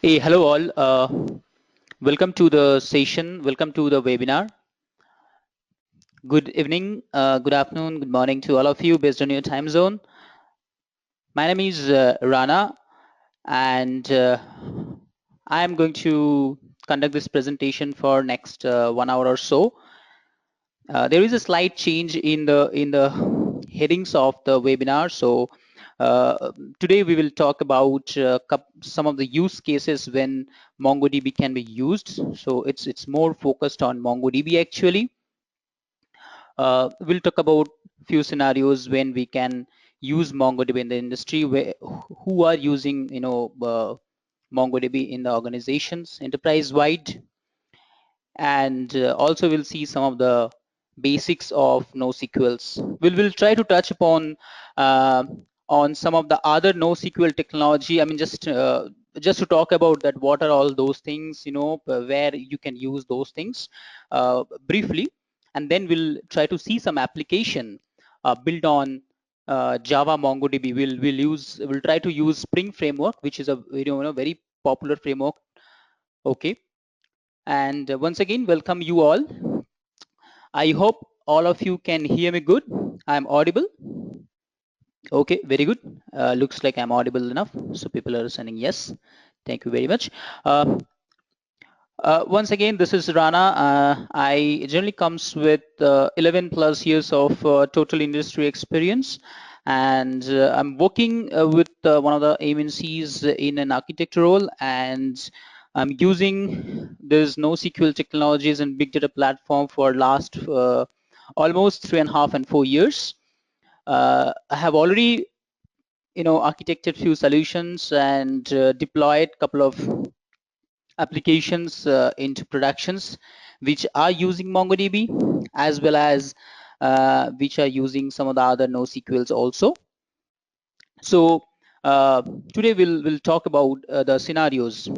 Hey, hello all. Welcome to the session. Welcome to the webinar. Good evening, good afternoon, good morning to all of you based on your time zone. My name is Rana, and I am going to conduct this presentation for next 1 hour or so. There is a slight change in the headings of the webinar. So today we will talk about some of the use cases when MongoDB can be used. So it's more focused on MongoDB actually. We'll talk about few scenarios when we can use MongoDB in the industry, where who are using MongoDB in the organizations enterprise wide, and also we'll see some of the basics of NoSQLs. We'll try to touch upon on some of the other NoSQL technology. I mean, just to talk about that, what are all those things, where you can use those things briefly, and then we'll try to see some application built on Java MongoDB. We'll try to use Spring framework, which is a very popular framework. Okay, and once again, welcome you all. I hope all of you can hear me good. I'm audible. Okay, very good. Looks like I'm audible enough. So people are sending yes. Thank you very much. Once again, this is Rana. I generally comes with 11 plus years of total industry experience, and I'm working with one of the MNCs in an architect role, and I'm using this NoSQL technologies and big data platform for last almost 3.5 and 4 years. I have already architected few solutions and deployed couple of applications into productions which are using MongoDB, as well as which are using some of the other NoSQLs also. So today we'll talk about the scenarios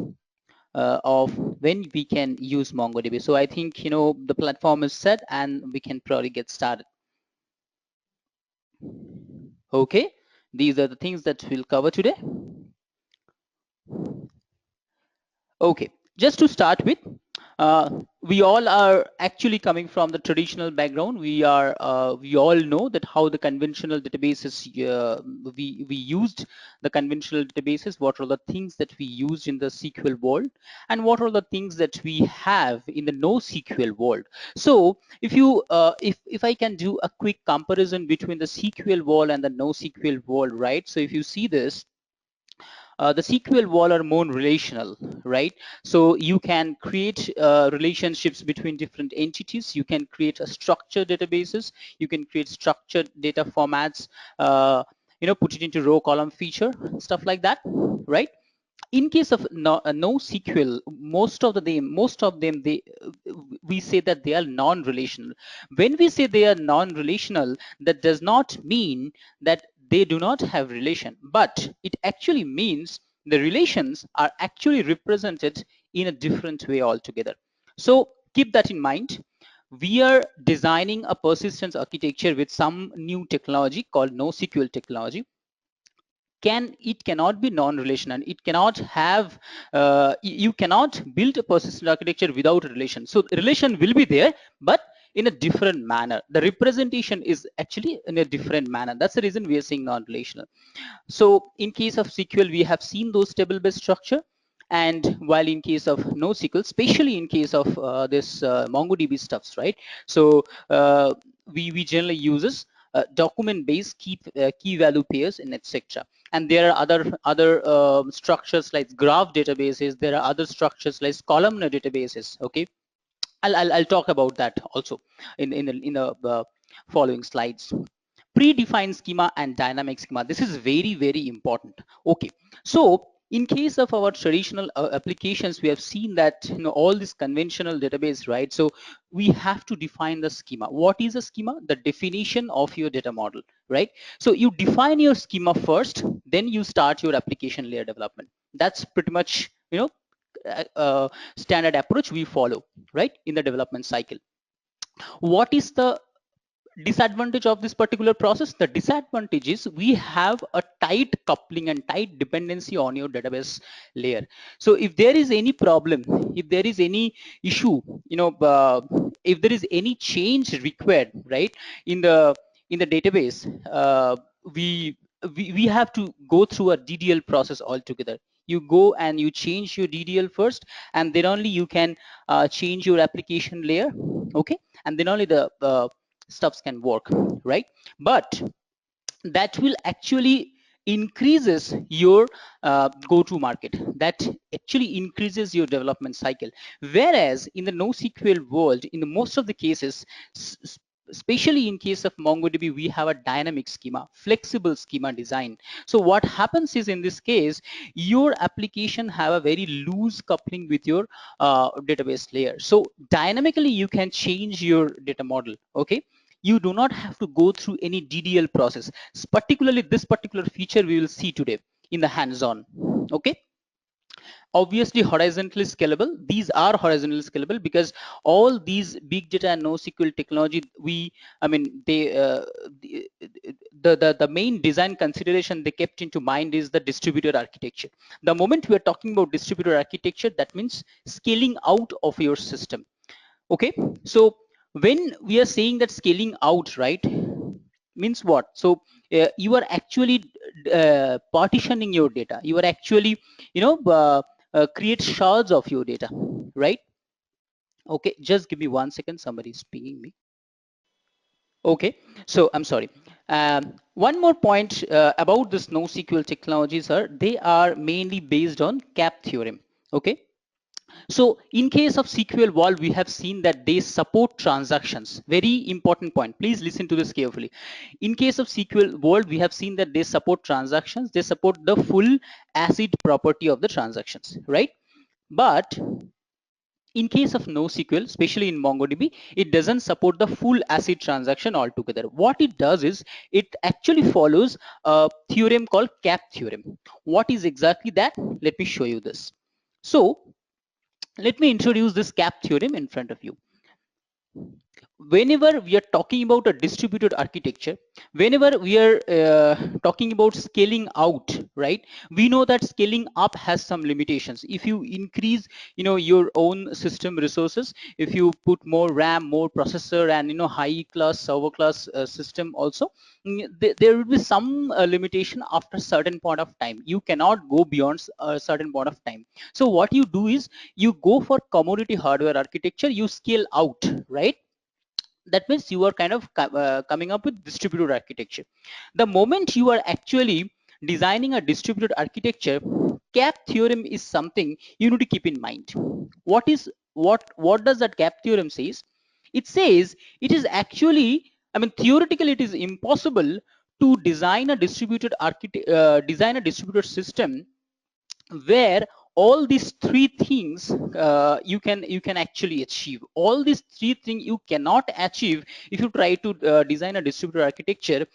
of when we can use MongoDB. So I think the platform is set and we can probably get started. Okay, these are the things that we'll cover today. Okay, just to start with, we all are actually coming from the traditional background. We all know that how the conventional databases we used the conventional databases. What are the things that we used in the SQL world, and what are the things that we have in the NoSQL world? So, if I can do a quick comparison between the SQL world and the NoSQL world, right? So if you see this, the SQL wall are more relational, right? So you can create relationships between different entities. You can create a structured databases. You can create structured data formats. Put it into row column feature, stuff like that, right? In case of NoSQL, most of them, we say that they are non-relational. When we say they are non-relational, that does not mean that they do not have relation, but it actually means the relations are actually represented in a different way altogether. So keep that in mind. We are designing a persistence architecture with some new technology called NoSQL technology. It cannot be non-relational. It cannot have you cannot build a persistent architecture without a relation. So relation will be there, but in a different manner. The representation is actually in a different manner. That's the reason we are saying non-relational. So in case of SQL, we have seen those table-based structure, and while in case of NoSQL, especially in case of this MongoDB stuffs, right? So we generally uses document-based key value pairs and etc. And there are other structures like graph databases. There are other structures like columnar databases. Okay, I'll talk about that also in the following slides. Predefined schema and dynamic schema. This is very, very important. Okay, so in case of our traditional applications, we have seen that all this conventional database, right? So we have to define the schema. What is a schema? The definition of your data model, right? So you define your schema first, then you start your application layer development. That's pretty much standard approach we follow, right, in the development cycle. What is the disadvantage of this particular process? The disadvantage is we have a tight coupling and tight dependency on your database layer. So if there is any problem, if there is any issue, if there is any change required, right, in the database, we have to go through a DDL process altogether. You go and you change your DDL first, and then only you can change your application layer. Okay, and then only the stuffs can work, right? But that will actually increases your go to market, that actually increases your development cycle. Whereas in the NoSQL world, in the most of the cases, especially in case of MongoDB, we have a dynamic schema, flexible schema design. So what happens is, in this case, your application have a very loose coupling with your database layer. So dynamically you can change your data model. Okay, you do not have to go through any DDL process. Particularly this particular feature we will see today in the hands-on. Okay, obviously horizontally scalable. These are horizontally scalable because all these big data and NoSQL technology, the main design consideration they kept into mind is the distributed architecture. The moment we are talking about distributed architecture, that means scaling out of your system. Okay, so when we are saying that scaling out, right, means what? So you are actually partitioning your data. You are actually, create shards of your data, right? Okay, just give me 1 second. Somebody is pinging me. Okay, so I'm sorry. One more point about this NoSQL technologies are they are mainly based on CAP theorem. Okay, so in case of SQL Vault, we have seen that they support transactions. Very important point. Please listen to this carefully. In case of SQL Vault, we have seen that they support transactions. They support the full ACID property of the transactions, right? But in case of NoSQL, especially in MongoDB, it doesn't support the full ACID transaction altogether. What it does is it actually follows a theorem called CAP theorem. What is exactly that? Let me show you this. So let me introduce this CAP theorem in front of you. Whenever we are talking about a distributed architecture, whenever we are talking about scaling out, right, we know that scaling up has some limitations. If you increase, your own system resources, if you put more RAM, more processor, and high class server class system also, there will be some limitation after a certain point of time. You cannot go beyond a certain point of time. So what you do is you go for commodity hardware architecture, you scale out, right? That means you are kind of coming up with distributed architecture. The moment you are actually designing a distributed architecture, CAP theorem is something you need to keep in mind. What does that CAP theorem says? It says it is actually, theoretically it is impossible to design a design a distributed system where all these three things you can actually achieve. All these three things you cannot achieve if you try to design a distributed architecture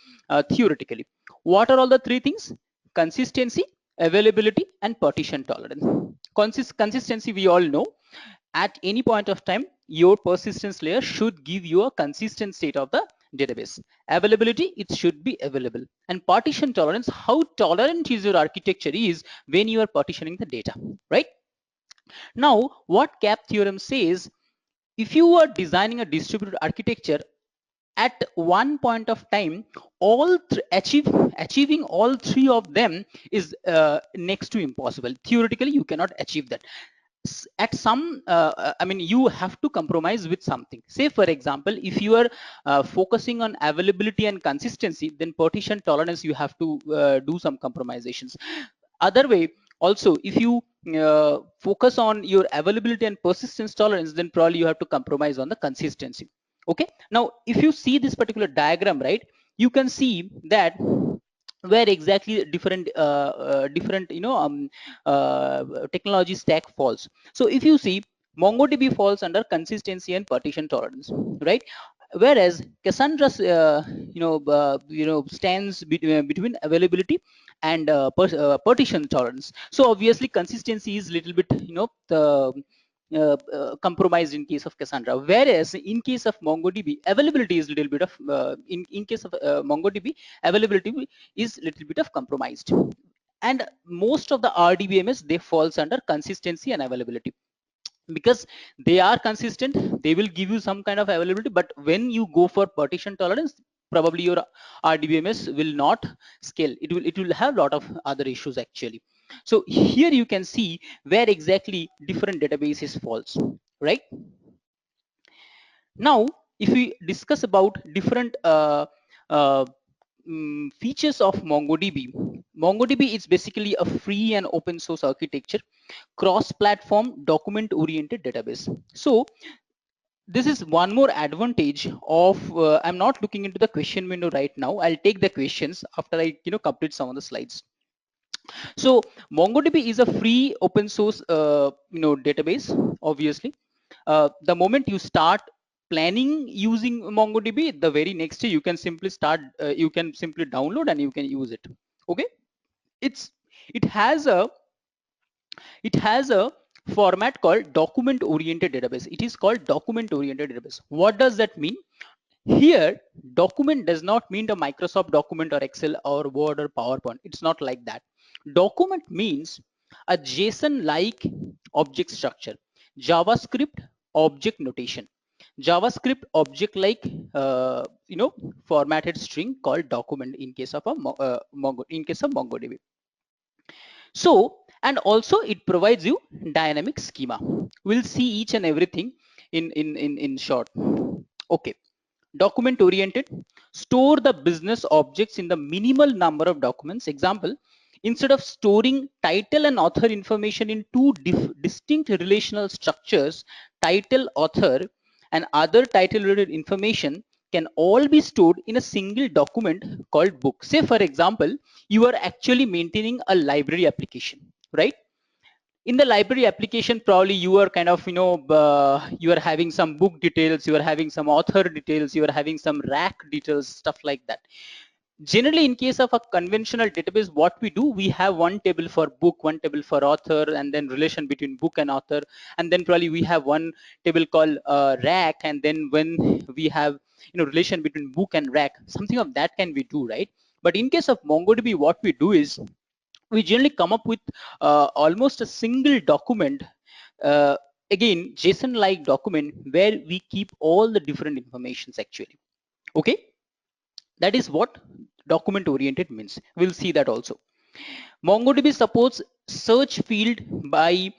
theoretically. What are all the three things? Consistency, availability, and partition tolerance. Consistency, we all know, at any point of time your persistence layer should give you a consistent state of the database. Availability, it should be available. And partition tolerance, how tolerant is your architecture is when you are partitioning the data, right? Now what CAP theorem says, if you are designing a distributed architecture, at one point of time achieving all three of them is next to impossible. Theoretically you cannot achieve that. At some you have to compromise with something. Say for example, if you are focusing on availability and consistency, then partition tolerance you have to do some compromisations. Other way also, if you focus on your availability and persistence tolerance, then probably you have to compromise on the consistency. Okay, now if you see this particular diagram, right, you can see that where exactly different technology stack falls. So if you see, MongoDB falls under consistency and partition tolerance, right? Whereas Cassandra stands between availability and partition tolerance. So obviously consistency is little bit, the compromised in case of Cassandra, whereas in case of MongoDB, availability is little bit of in case of MongoDB, availability is little bit of compromised, and most of the RDBMS they falls under consistency and availability, because they are consistent, they will give you some kind of availability, but when you go for partition tolerance, probably your RDBMS will not scale, it will have a lot of other issues actually. So here you can see where exactly different databases falls, right? Now if we discuss about different uh, features of MongoDB is basically a free and open source architecture, cross-platform document-oriented database. So this is one more advantage of I'm not looking into the question window right now. I'll take the questions after I complete some of the slides. So MongoDB is a free open source database. Obviously, the moment you start planning using MongoDB, the very next day you can simply start. You can simply download and you can use it. Okay, it's it has a it has a format called document oriented database. It is called document oriented database. What does that mean? Here, document does not mean the Microsoft document or Excel or Word or PowerPoint. It's not like that. Document means a JSON-like object structure, JavaScript object notation, JavaScript object-like formatted string called document in case of a MongoDB. So, and also it provides you dynamic schema. We'll see each and everything in short. Okay. Document oriented, store the business objects in the minimal number of documents. Example, instead of storing title and author information in two distinct relational structures, title, author, and other title related information can all be stored in a single document called book. Say for example, you are actually maintaining a library application, right? In the library application, probably you are kind of you are having some book details, you are having some author details, you are having some rack details, stuff like that. Generally in case of a conventional database, what we do, we have one table for book, one table for author, and then relation between book and author, and then probably we have one table called rack, and then when we have relation between book and rack, something of that can we do, right? But in case of MongoDB, what we do is we generally come up with almost a single document, uh, again JSON like document, where we keep all the different informations actually. Okay, that is what document oriented means. We'll see that also. MongoDB supports search field by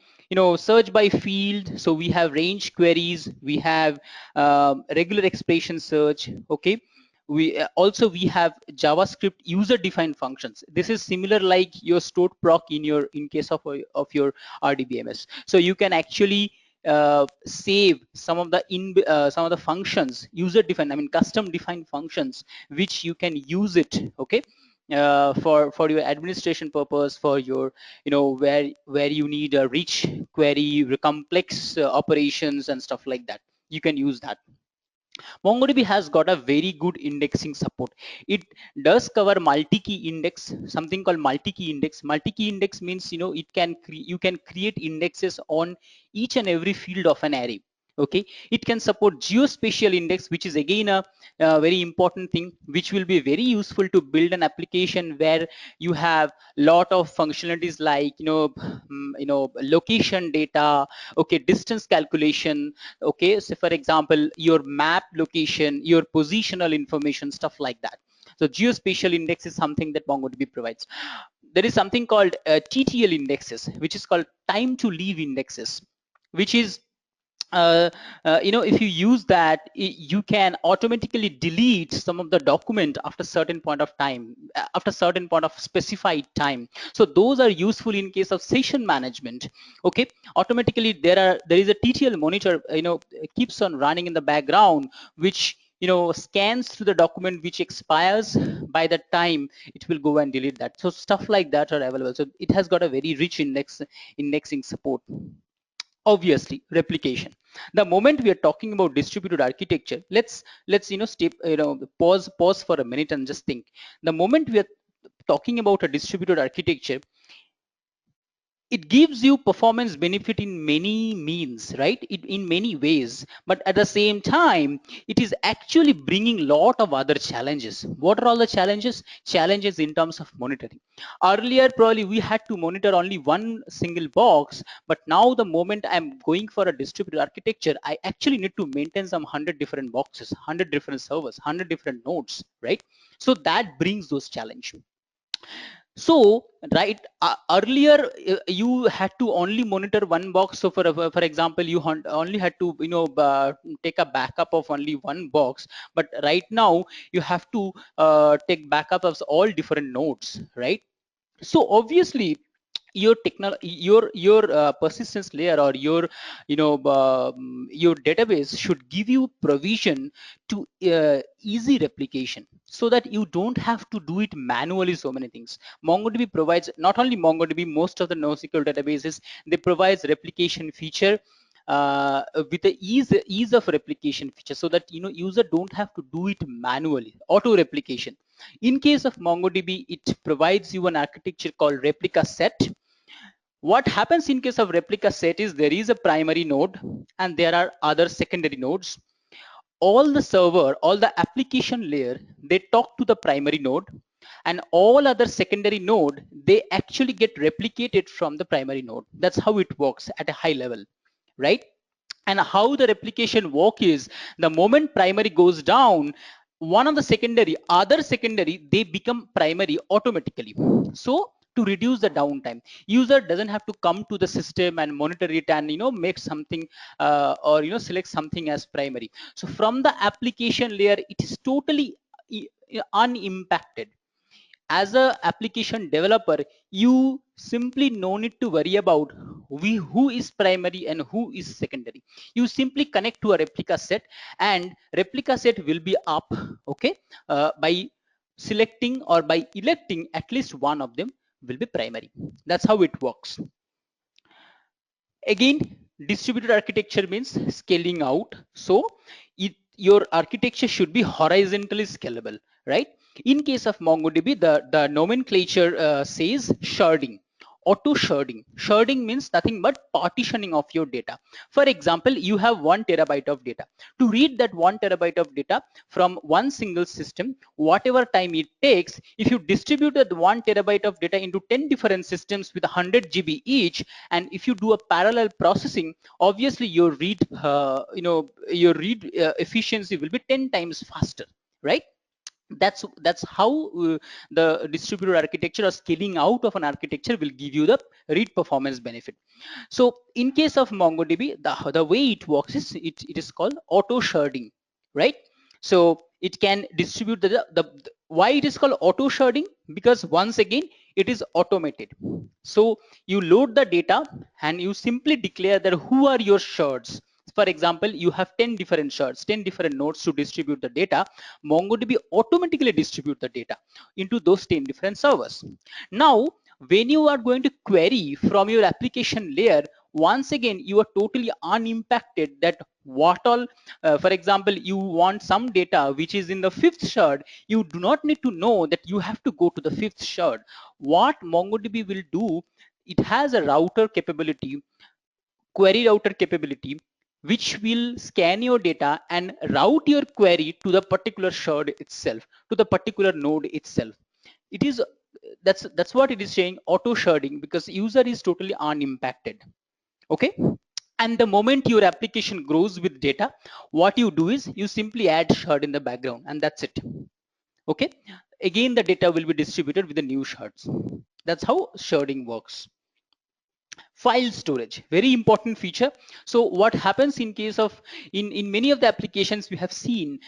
search by field. So we have range queries, we have regular expression search. Okay, we also we have JavaScript user defined functions. This is similar like your stored proc in case of your RDBMS. So you can actually save some of the some of the functions user defined, I mean custom defined functions, which you can use it. Okay, for your administration purpose, for your where you need a rich query, complex operations and stuff like that, you can use that. MongoDB has got a very good indexing support. It does cover multi-key index, something called multi-key index. Multi-key index means it can you can create indexes on each and every field of an array. Okay, it can support geospatial index, which is again a very important thing, which will be very useful to build an application where you have lot of functionalities like location data, okay, distance calculation. Okay, so for example, your map location, your positional information, stuff like that. So geospatial index is something that MongoDB provides. There is something called TTL indexes, which is called time to leave indexes, which is if you use that, you can automatically delete some of the document after certain point of time, after certain point of specified time. So those are useful in case of session management. Okay, automatically there is a TTL monitor, keeps on running in the background, which scans through the document which expires. By the time, it will go and delete that. So stuff like that are available. So it has got a very rich indexing support. Obviously replication. The moment we are talking about distributed architecture, let's step, pause for a minute and just think. The moment we are talking about a distributed architecture, it gives you performance benefit in many means, right? In many ways, but at the same time it is actually bringing lot of other challenges. What are all the challenges in terms of monitoring? Earlier probably we had to monitor only one single box, but now the moment I'm going for a distributed architecture, I actually need to maintain some 100 different boxes, 100 different servers, 100 different nodes, right? So that brings those challenges. So right, earlier you had to only monitor one box. So for example, you only had to take a backup of only one box, but right now you have to take backup of all different nodes, right? So obviously your technology, your persistence layer, or your database should give you provision to easy replication, so that you don't have to do it manually. So many things MongoDB provides. Not only MongoDB, most of the NoSQL databases, they provides replication feature with the ease of replication feature, so that user don't have to do it manually. Auto replication. In case of MongoDB, it provides you an architecture called replica set. What happens in case of replica set is there is a primary node and there are other secondary nodes. All the server, all the application layer, they talk to the primary node, and all other secondary node, they actually get replicated from the primary node. That's how it works at a high level, right? And how the replication work is, the moment primary goes down, one of the other secondary, they become primary automatically. So to reduce the downtime, user doesn't have to come to the system and monitor it and make something or select something as primary. So from the application layer, it is totally unimpacted. As a application developer, you simply no need to worry about who is primary and who is secondary. You simply connect to a replica set, and replica set will be up, okay, by selecting or by electing at least one of them will be primary. That's how it works. Again, distributed architecture means scaling out. So your architecture should be horizontally scalable, right? In case of MongoDB, the nomenclature says sharding. Auto sharding. Sharding means nothing but partitioning of your data. For example, you have 1 TB of data. To read that 1 TB of data from one single system, whatever time it takes, if you distributed 1 TB of data into 10 different systems with 100 GB each, and if you do a parallel processing, obviously your read efficiency will be 10 times faster, right? That's how the distributed architecture or scaling out of an architecture will give you the read performance benefit. So in case of MongoDB, the way it works is it is called auto sharding, right? So it can distribute the why it is called auto sharding, because once again it is automated. So you load the data and you simply declare that who are your shards. For example, you have 10 different shards, 10 different nodes to distribute the data. MongoDB automatically distribute the data into those 10 different servers. Now when you are going to query from your application layer, once again you are totally unimpacted that what all for example, you want some data which is in the 5th shard, you do not need to know that you have to go to the 5th shard. What MongoDB will do, it has a router capability, query router capability, which will scan your data and route your query to the particular shard itself, to the particular node itself. It is that's what it is saying, auto sharding, because user is totally unimpacted, okay? And the moment your application grows with data, what you do is you simply add shard in the background, and that's it, okay? Again the data will be distributed with the new shards. That's how sharding works. File storage, very important feature. So what happens in case of in many of the applications we have seen,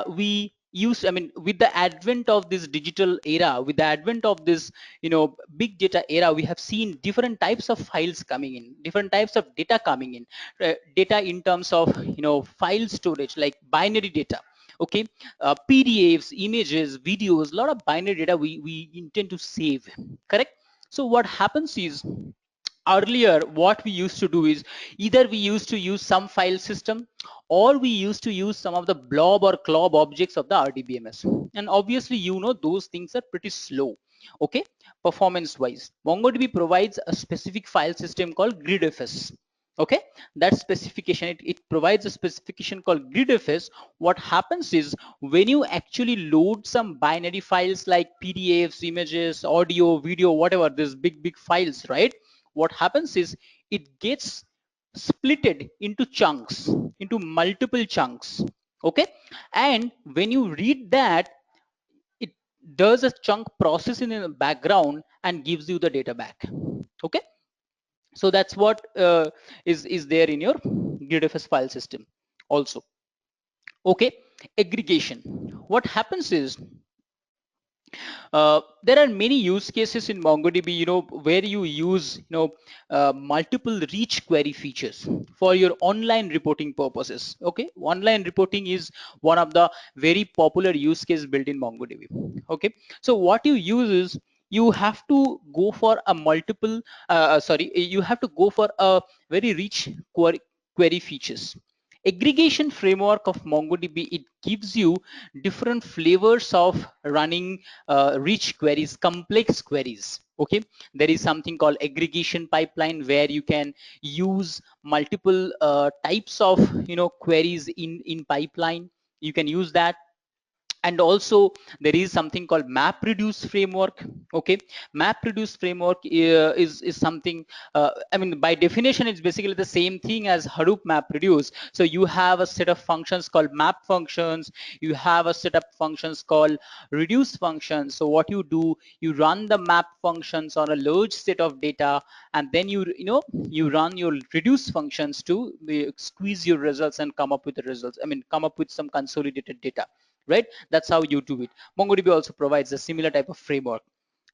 we use, I mean, with the advent of this digital era, with the advent of this big data era, we have seen different types of files coming in, different types of data coming in, data in terms of file storage, like binary data, okay, PDFs, images, videos, a lot of binary data we intend to save, correct? So what happens is, earlier what we used to do is either we used to use some file system, or we used to use some of the blob or clob objects of the RDBMS, and obviously those things are pretty slow. Okay, performance wise, MongoDB provides a specific file system called GridFS. Okay, that specification, it provides a specification called GridFS. What happens is when you actually load some binary files like PDFs, images, audio, video, whatever, these big files, right? What happens is it gets splitted into chunks, into multiple chunks. Okay, and when you read that, it does a chunk processing in the background and gives you the data back. Okay, so that's what is there in your GridFS file system also. Okay, aggregation. What happens is there are many use cases in MongoDB, where you use, multiple reach query features for your online reporting purposes. Okay, online reporting is one of the very popular use case built in MongoDB. Okay, so what you use is you have to go for a multiple, you have to go for a very rich query features. Aggregation framework of MongoDB, it gives you different flavors of running rich queries, complex queries. Okay, there is something called aggregation pipeline where you can use multiple types of queries in pipeline. You can use that. And also there is something called MapReduce framework. Okay, MapReduce framework is something, I mean, by definition it's basically the same thing as Hadoop MapReduce. So you have a set of functions called map functions, you have a set of functions called reduce functions. So what you do, you run the map functions on a large set of data, and then you run your reduce functions to squeeze your results and come up with the results, I mean come up with some consolidated data, right? That's how you do it. MongoDB also provides a similar type of framework.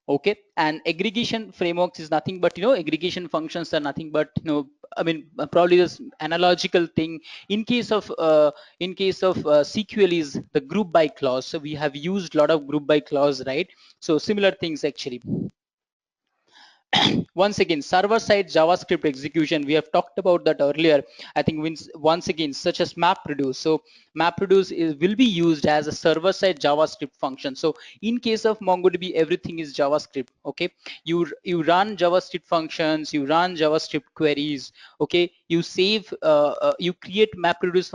Okay, and aggregation frameworks is nothing but, aggregation functions are nothing but, I mean, probably this analogical thing in case of SQL is the group by clause. So we have used a lot of group by clause, right? So similar things actually. Once again, server-side JavaScript execution, we have talked about that earlier. I think once again, such as MapReduce. So MapReduce will be used as a server-side JavaScript function. So in case of MongoDB, everything is JavaScript. Okay, you run JavaScript functions, you run JavaScript queries. Okay, you create MapReduce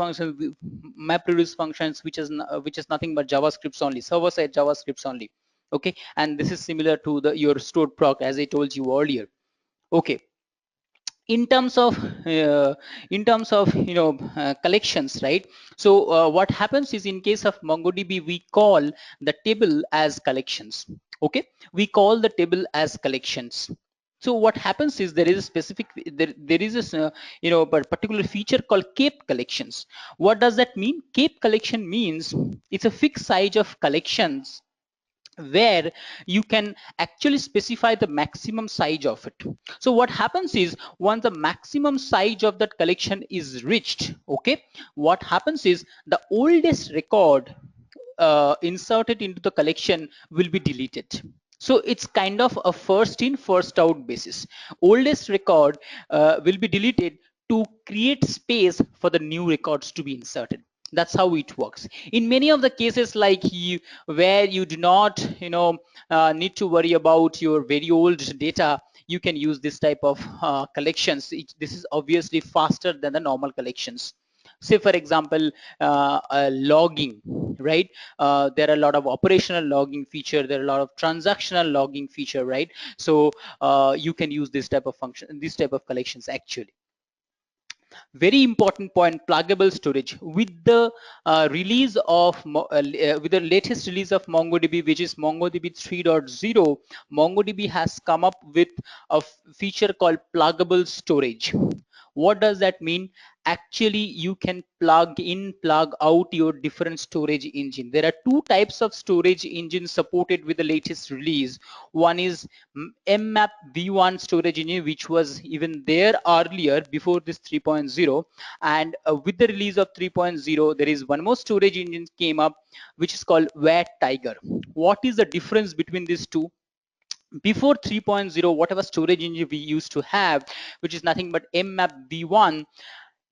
functions, which is nothing but JavaScripts only, server-side JavaScripts only. Okay, and this is similar to your stored proc, as I told you earlier. Okay, in terms of collections, right? So what happens is in case of MongoDB, we call the table as collections. Okay, we call the table as collections. So what happens is there is a specific, there is a particular feature called cape collections. What does that mean? Cape collection means it's a fixed size of collections where you can actually specify the maximum size of it. So what happens is once the maximum size of that collection is reached, okay, what happens is the oldest record inserted into the collection will be deleted. So it's kind of a first in first out basis. Oldest record will be deleted to create space for the new records to be inserted. That's how it works in many of the cases, like where you do not need to worry about your very old data. You can use this type of collections. This is obviously faster than the normal collections. Say for example, logging, right? There are a lot of operational logging feature, there are a lot of transactional logging feature, right? So you can use this type of function, this type of collections actually. Very important point, pluggable storage. With the release of with the latest release of MongoDB, which is MongoDB 3.0, MongoDB has come up with a feature called pluggable storage. What does that mean? Actually, you can plug in, plug out your different storage engine. There are two types of storage engines supported with the latest release. One is mmap v1 storage engine, which was even there earlier before this 3.0, and with the release of 3.0 there is one more storage engine came up, which is called WetTiger. What is the difference between these two? Before 3.0, whatever storage engine we used to have, which is nothing but mmap v1,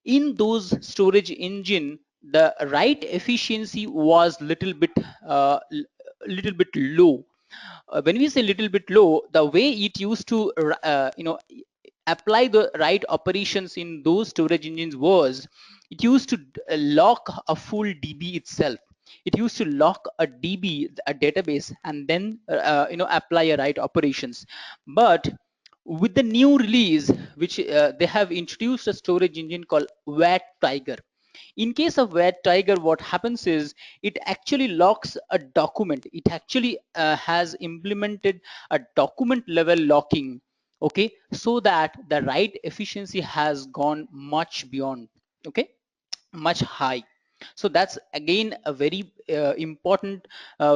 in those storage engine the write efficiency was little bit low. When we say little bit low, the way it used to apply the right operations in those storage engines was it used to lock a full DB itself. It used to lock a DB, a database, and then apply a right operations. But with the new release, which they have introduced a storage engine called WAT Tiger. In case of WAT Tiger, what happens is it actually locks a document. It actually has implemented a document level locking, okay, so that the write efficiency has gone much beyond, okay, much high. So that's again a very important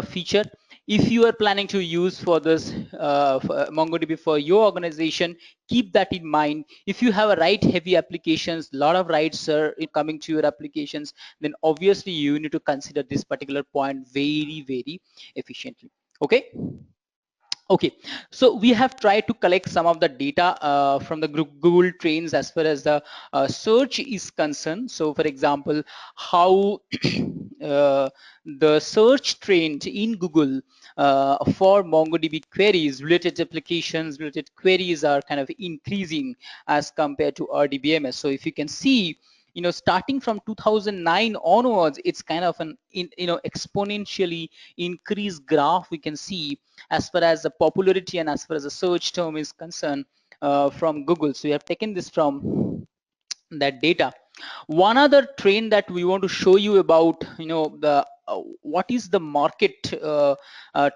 feature. If you are planning to use for this MongoDB for your organization, keep that in mind. If you have a write heavy applications, a lot of writes are coming to your applications, then obviously you need to consider this particular point very, very efficiently. Okay. Okay, so we have tried to collect some of the data from the Google Trends as far as the search is concerned. So for example, how the search trend in Google for MongoDB queries, related applications, related queries are kind of increasing as compared to RDBMS. So if you can see, starting from 2009 onwards, it's kind of an exponentially increased graph we can see as far as the popularity and as far as the search term is concerned from Google. So we have taken this from that data. One other trend that we want to show you about, the what is the market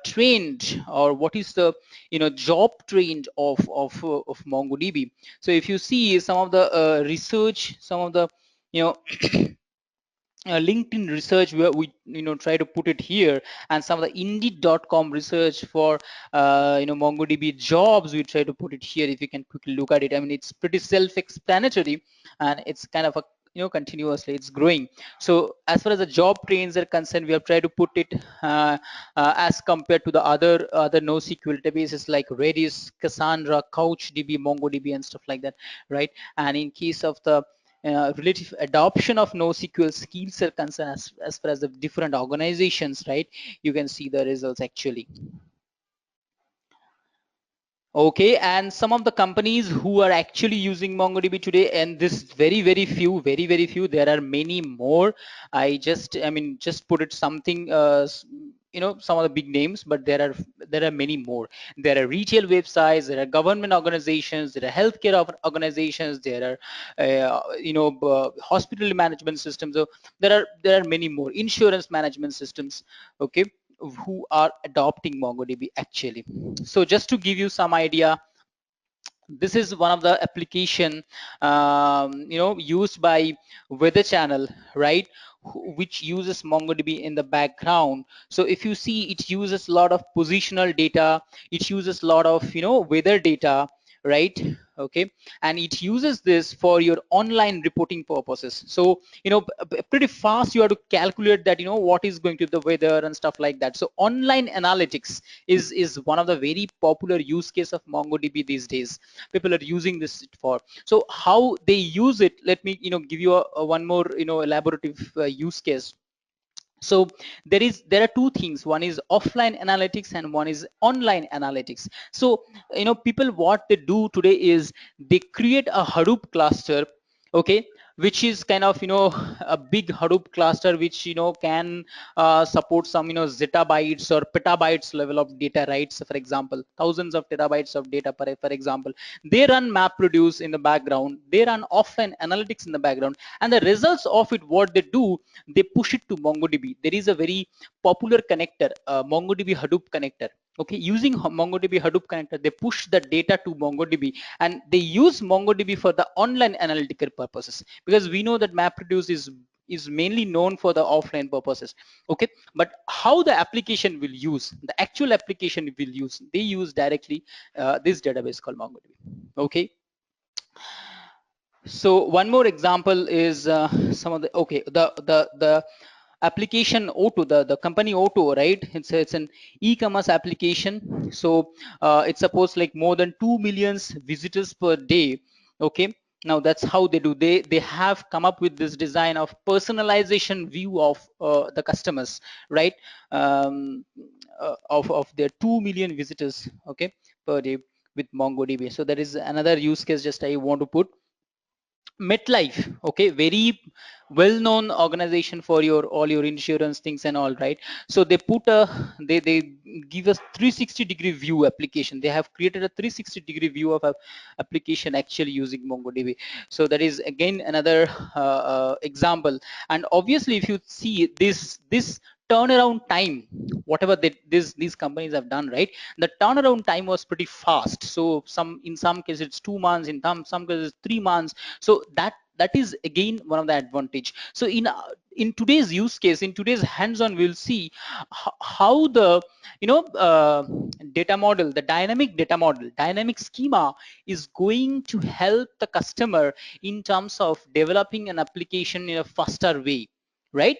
trend, or what is the job trend of MongoDB. So if you see some of the research, some of the you know LinkedIn research where we try to put it here, and some of the Indeed.com research for MongoDB jobs, we try to put it here. If you can quickly look at it, I mean, it's pretty self-explanatory, and it's kind of a continuously it's growing. So as far as the job trends are concerned, we have tried to put it as compared to the other NoSQL databases like Redis, Cassandra, CouchDB, MongoDB, and stuff like that, right? And in case of the relative adoption of NoSQL skills are concerned, as far as the different organizations, right? You can see the results actually. Okay, and some of the companies who are actually using MongoDB today, and this very few, very few. There are many more. I mean, just put it something. Some of the big names, but there are many more. There are retail websites, there are government organizations, there are healthcare organizations, there are hospital management systems. So there are many more insurance management systems. Okay, who are adopting MongoDB actually. So just to give you some idea, this is one of the application used by Weather Channel, right, which uses MongoDB in the background. So if you see, it uses a lot of positional data, it uses a lot of weather data, right? Okay, and it uses this for your online reporting purposes. So pretty fast you have to calculate that what is going to the weather and stuff like that. So online analytics is one of the very popular use case of MongoDB these days. People are using this for. So how they use it, let me give you a one more elaborative use case. So there are two things. One is offline analytics and one is online analytics. So people, what they do today is they create a Hadoop cluster, okay, which is kind of a big Hadoop cluster which can support some zettabytes or petabytes level of data, right? So for example, thousands of terabytes of data for example. They run MapReduce in the background, they run offline analytics in the background, and the results of it, what they do, they push it to MongoDB. There is a very popular connector, MongoDB Hadoop connector. Okay, using MongoDB Hadoop connector, they push the data to MongoDB, and they use MongoDB for the online analytical purposes, because we know that MapReduce is mainly known for the offline purposes. Okay, but how the application will use, the actual application will use, they use directly this database called MongoDB. Okay, so one more example is some of the, okay, the application Auto, the company Auto, right? It's an e-commerce application. So it supports like more than 2 million visitors per day. Okay, Now that's how they do. They have come up with this design of personalization view of the customers, right? Of their 2 million visitors, okay, per day with MongoDB. So that is another use case just I want to put. MetLife, okay, very well-known organization for your all your insurance things and all, right? So they put a they give us 360-degree view application. They have created a 360-degree view of a application actually using MongoDB. So that is again another example. And obviously, if you see this turnaround time, whatever these companies have done, right? The turnaround time was pretty fast. So in some cases it's 2 months, in some cases 3 months. So that is again one of the advantage. So in today's use case, in today's hands-on, we'll see how the data model, the dynamic data model, dynamic schema is going to help the customer in terms of developing an application in a faster way, right?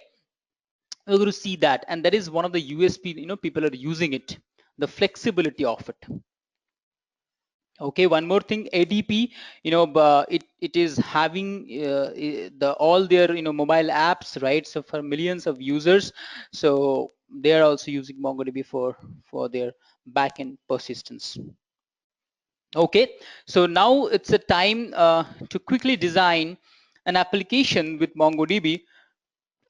We're going to see that, and that is one of the USP, people are using it, the flexibility of it. Okay, one more thing, ADP, it is having the all their mobile apps, right? So for millions of users, so they are also using MongoDB for their backend persistence. Okay, so now it's a time to quickly design an application with MongoDB,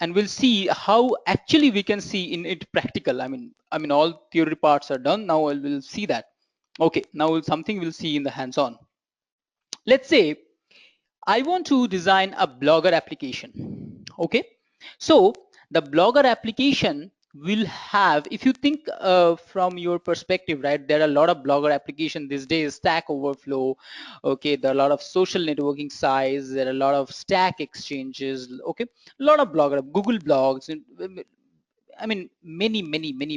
and we'll see how actually we can see in it practical. I mean all theory parts are done. Now we'll see that. Okay, now something we'll see in the hands-on. Let's say I want to design a blogger application. Okay, so the blogger application will have, if you think from your perspective, right, there are a lot of blogger application these days, Stack Overflow, okay, there are a lot of social networking sites, there are a lot of Stack exchanges, okay, a lot of blogger, Google blogs, and I mean, many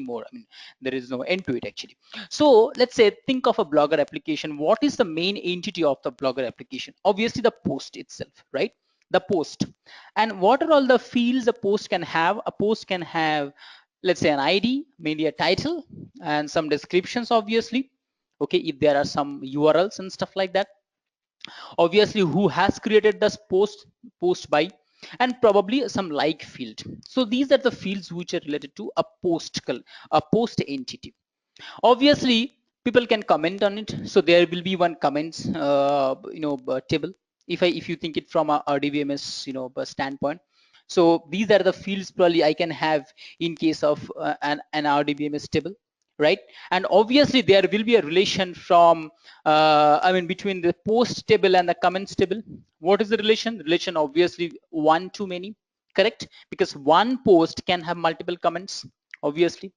more. I mean, there is no end to it actually. So let's say, think of a blogger application. What is the main entity of the blogger application? Obviously, the post itself, right? The post. And what are all the fields a post can have? A post can have, let's say, an ID, maybe a title, and some descriptions, obviously. Okay, if there are some URLs and stuff like that, obviously who has created this post by, and probably some like field. So these are the fields which are related to a post entity. Obviously people can comment on it, so there will be one comments table, if you think it from a RDBMS standpoint. So these are the fields probably I can have in case of an RDBMS table, right? And obviously there will be a relation from between the post table and the comments table. What is the relation? Obviously one to many, correct? Because one post can have multiple comments, obviously.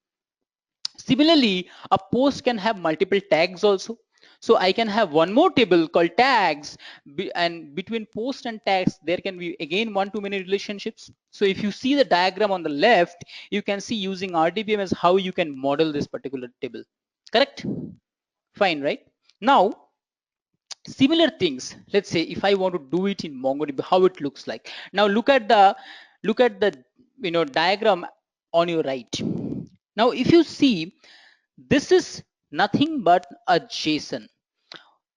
Similarly, a post can have multiple tags also. So I can have one more table called tags, and between post and tags, there can be again one-to-many relationships. So if you see the diagram on the left, you can see using RDBMS how you can model this particular table. Correct? Fine, right? Now, similar things. Let's say if I want to do it in MongoDB, how it looks like. Now look at the diagram on your right. Now, if you see, this is nothing but a JSON.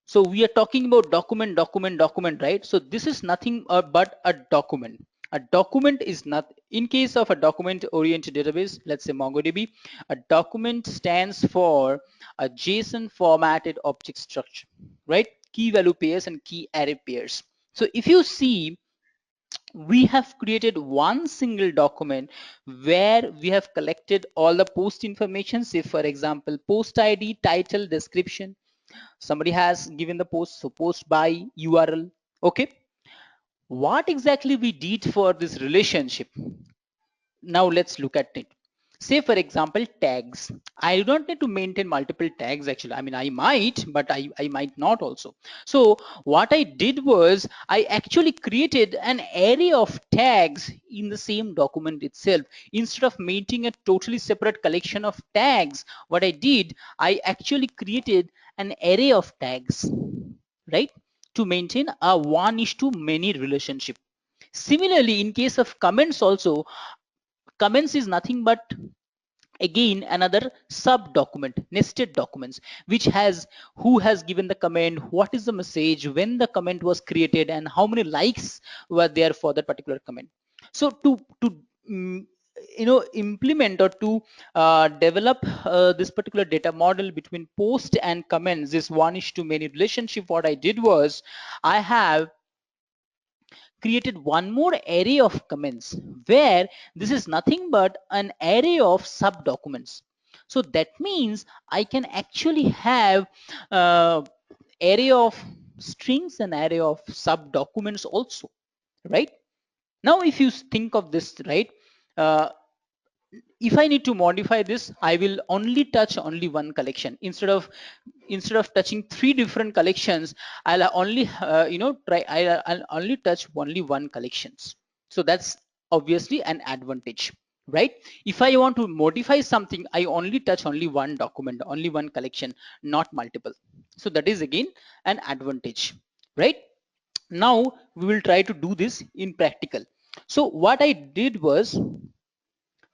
So we are talking about document, right? So this is nothing but a document. A document is not, in case of a document oriented database, let's say MongoDB, a document stands for a JSON formatted object structure, right? Key value pairs and key array pairs. So if you see, we have created one single document where we have collected all the post information. Say for example, post ID, title, description, somebody has given the post, so post by, URL. Okay, what exactly we did for this relationship? Now let's look at it. Say for example, tags. I don't need to maintain multiple tags actually. I mean, I might, but I might not also. So what I did was I actually created an array of tags in the same document itself. Instead of maintaining a totally separate collection of tags, what I did, I actually created an array of tags, right? To maintain a one-to-many relationship. Similarly, in case of comments also, comments is nothing but again another sub document, nested documents, which has who has given the comment, what is the message, when the comment was created, and how many likes were there for that particular comment. So to mm, implement or to develop this particular data model between post and comments, this one is to many relationship, what I did was I have created one more array of comments where this is nothing but an array of sub documents. So that means I can actually have array of strings and array of sub documents also, right? Now if you think of this, right, uh, if I need to modify this, I will only touch only one collection instead of touching three different collections. I'll only I'll only touch only one collections. So that's obviously an advantage, right? If I want to modify something, I only touch only one document, only one collection, not multiple. So that is again an advantage, right? Now we will try to do this in practical. So what I did was,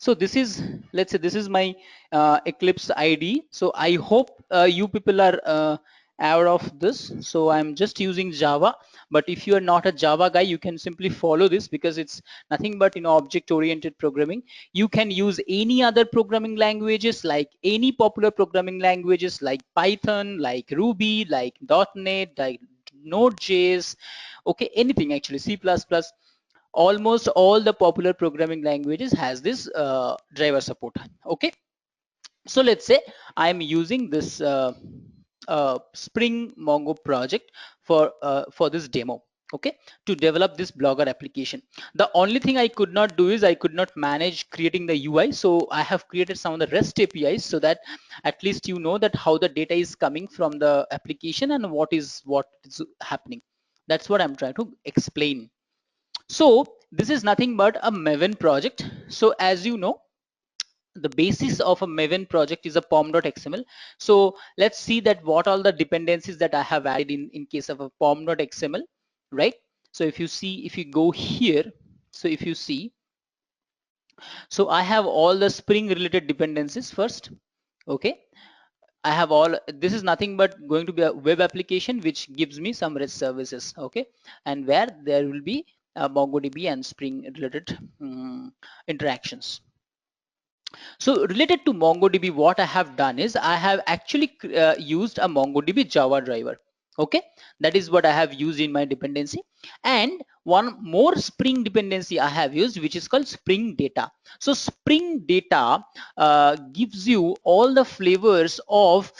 so this is, let's say this is my Eclipse ID. So I hope you people are aware of this. So I'm just using Java, but if you are not a Java guy, you can simply follow this because it's nothing but object oriented programming. You can use any other programming languages, like any popular programming languages like Python, like Ruby, like .NET, like Node.js, okay, anything actually, C++. Almost all the popular programming languages has this driver support. Okay, so let's say I'm using this Spring Mongo project for this demo, okay, to develop this Blogger application. The only thing I could not do is I could not manage creating the UI, so I have created some of the REST APIs so that at least you know that how the data is coming from the application and what is happening. That's what I'm trying to explain. So this is nothing but a Maven project. So as you know, the basis of a Maven project is a pom.xml. So let's see that what all the dependencies that I have added in case of a pom.xml, right? So if you see, if you go here, so if you see, so I have all the Spring related dependencies first, okay? I have all, this is nothing but going to be a web application which gives me some REST services, okay, and where there will be MongoDB and Spring related interactions. So related to MongoDB, what I have done is I have actually used a MongoDB Java driver. Okay, that is what I have used in my dependency. And one more Spring dependency I have used, which is called Spring Data. So Spring Data gives you all the flavors of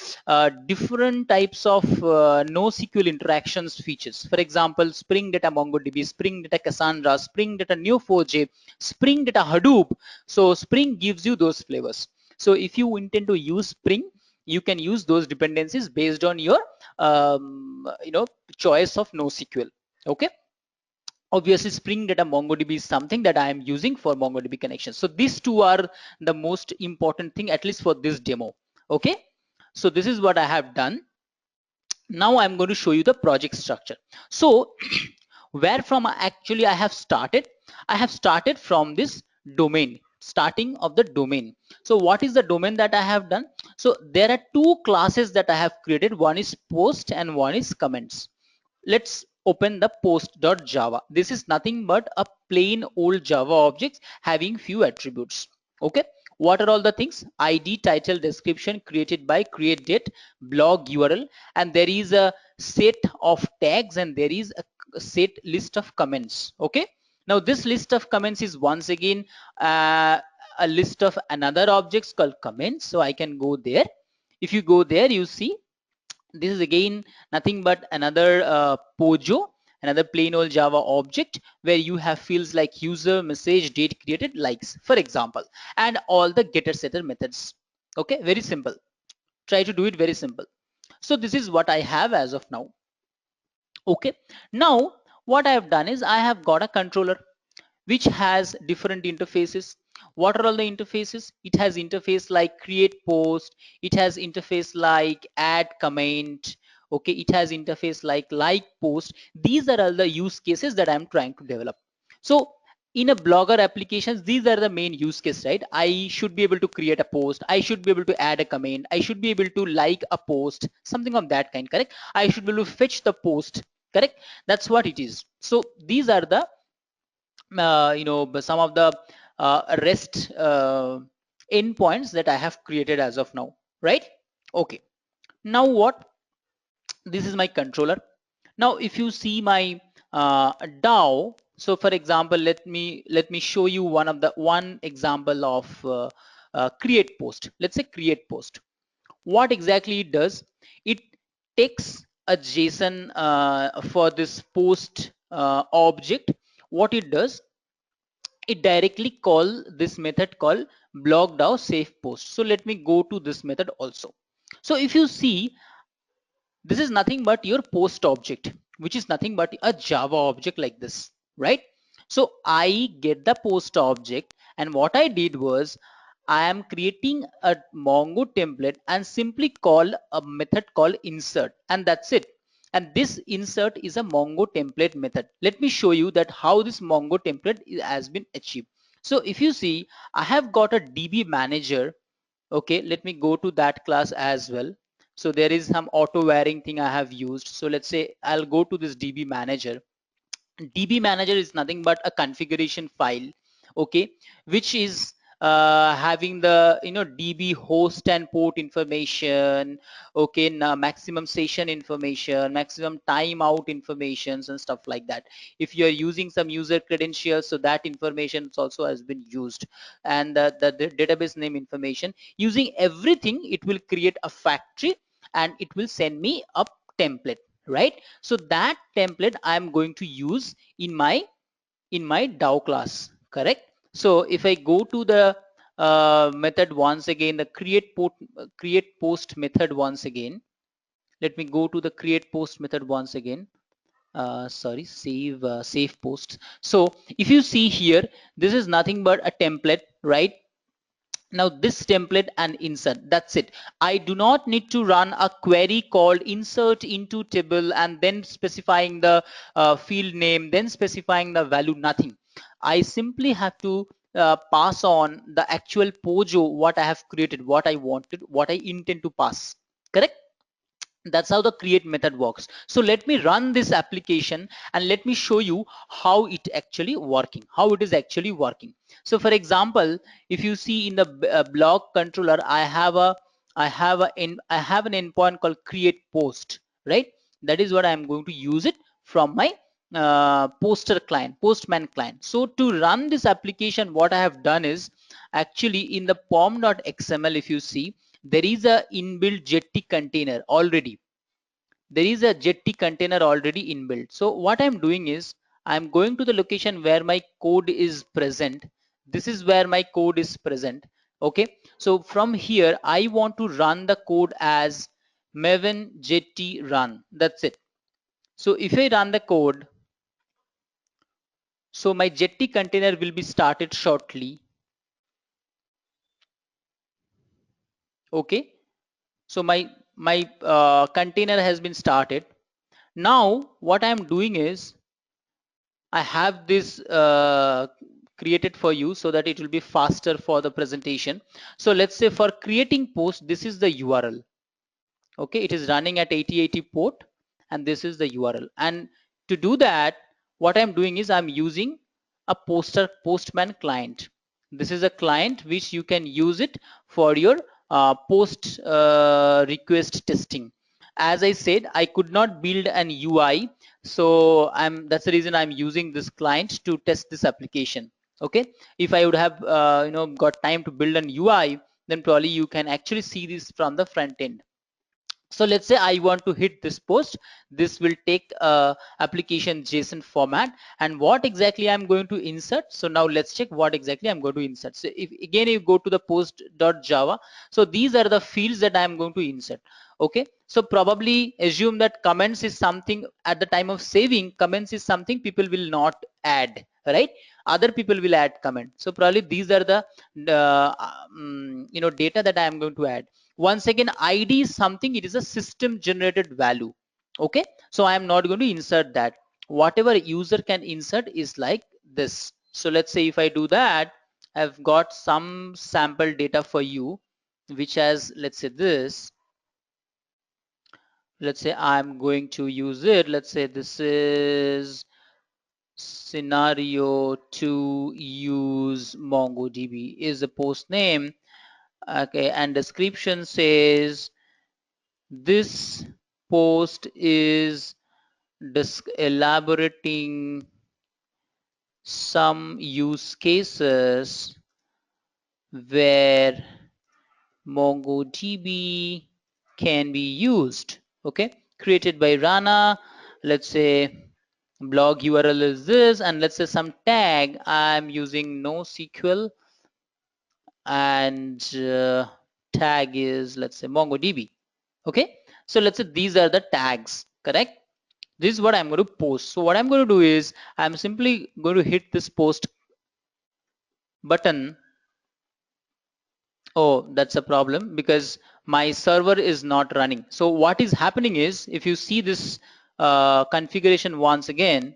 different types of NoSQL interactions features. For example, Spring Data MongoDB, Spring Data Cassandra, Spring Data Neo4j, Spring Data Hadoop. So Spring gives you those flavors. So if you intend to use Spring, you can use those dependencies based on your choice of NoSQL. Okay. Obviously, Spring Data MongoDB is something that I am using for MongoDB connections. So these two are the most important thing, at least for this demo. Okay. So this is what I have done. Now I'm going to show you the project structure. So where from actually I have started from this domain, starting of the domain. So what is the domain that I have done? So there are two classes that I have created. One is post and one is comments. Let's open the post.java. This is nothing but a plain old Java objects having few attributes. Okay, what are all the things? ID, title, description, created by, create date, blog URL, and there is a set of tags and there is a set list of comments. Okay, now this list of comments is once again a list of another objects called comments. So I can go there. If you go there, you see this is again nothing but another Pojo, another plain old Java object where you have fields like user, message, date created, likes, for example, and all the getter setter methods. Okay, very simple. Try to do it very simple. So this is what I have as of now. Okay, now what I have done is I have got a controller which has different interfaces. What are all the interfaces? It has interface like create post, it has interface like add comment, okay, it has interface like post. These are all the use cases that I'm trying to develop. So in a blogger applications, these are the main use case, right? I should be able to create a post, I should be able to add a comment, I should be able to like a post, something of that kind, correct? I should be able to fetch the post, correct? That's what it is. So these are the some of the REST endpoints that I have created as of now, right? Okay, now what, this is my controller. Now if you see my DAO, so for example, let me show you one example of create post. Let's say create post. What exactly it does, it takes a JSON for this post object. What it does, it directly call this method called blog DAO save post. So let me go to this method also. So if you see, this is nothing but your post object, which is nothing but a Java object like this, right? So I get the post object, and what I did was I am creating a Mongo template and simply call a method called insert, and that's it. And this insert is a Mongo template method. Let me show you that how this Mongo template has been achieved. So if you see, I have got a DB manager. Okay, let me go to that class as well. So there is some auto varying thing I have used. So let's say I'll go to this DB manager. DB manager is nothing but a configuration file, okay, which is having the DB host and port information, okay, maximum session information, maximum timeout informations and stuff like that. If you are using some user credentials, so that information also has been used, and the database name information. Using everything, it will create a factory and it will send me a template, right? So that template I'm going to use in my DAO class, correct? So if I go to the method once again, the create post method once again, let me go to the create post method once again. Sorry, save posts. So if you see here, this is nothing but a template, right? Now this template and insert, that's it. I do not need to run a query called insert into table and then specifying the field name, then specifying the value, nothing. I simply have to pass on the actual pojo, what I have created, what I wanted, what I intend to pass, correct? That's how the create method works. So let me run this application and let me show you how it actually working, how it is actually working. So for example, if you see in the blog controller, I have an endpoint called create post, right? That is what I'm going to use it from my postman client. So to run this application, what I have done is, actually in the pom.xml, if you see, there is a inbuilt jetty container already. There is a jetty container already inbuilt. So what I'm doing is, I'm going to the location where my code is present. This is where my code is present. Okay, so from here I want to run the code as maven jetty run. That's it. So if I run the code, so my jetty container will be started shortly. Okay, so my container has been started. Now what I'm doing is, I have this created for you so that it will be faster for the presentation. So let's say for creating post, this is the URL. Okay, it is running at 8080 port and this is the URL. And to do that, what I'm doing is I'm using a postman client. This is a client which you can use it for your post request testing. As I said, I could not build an UI, so that's the reason I'm using this client to test this application. Okay, if I would have got time to build an UI, then probably you can actually see this from the front end. So let's say I want to hit this post. This will take application JSON format, and what exactly I'm going to insert. So now let's check what exactly I'm going to insert. So if again you go to the post.java, so these are the fields that I'm going to insert. Okay, so probably assume that comments is something, at the time of saving, comments is something people will not add, right? Other people will add comment. So probably these are the data that I am going to add. Once again, ID is something, it is a system generated value. Okay, so I am not going to insert that. Whatever user can insert is like this. So let's say if I do that, I've got some sample data for you, which has, let's say this. Let's say I'm going to use it. Let's say this is scenario to use MongoDB is the post name. Okay, and description says this post is elaborating some use cases where MongoDB can be used. Okay, created by Rana. Let's say blog URL is this, and let's say some tag. I'm using NoSQL, and tag is, let's say, MongoDB. Okay, so let's say these are the tags, correct? This is what I'm going to post. So what I'm going to do is I'm simply going to hit this post button. Oh, that's a problem because my server is not running. So what is happening is, if you see this configuration once again,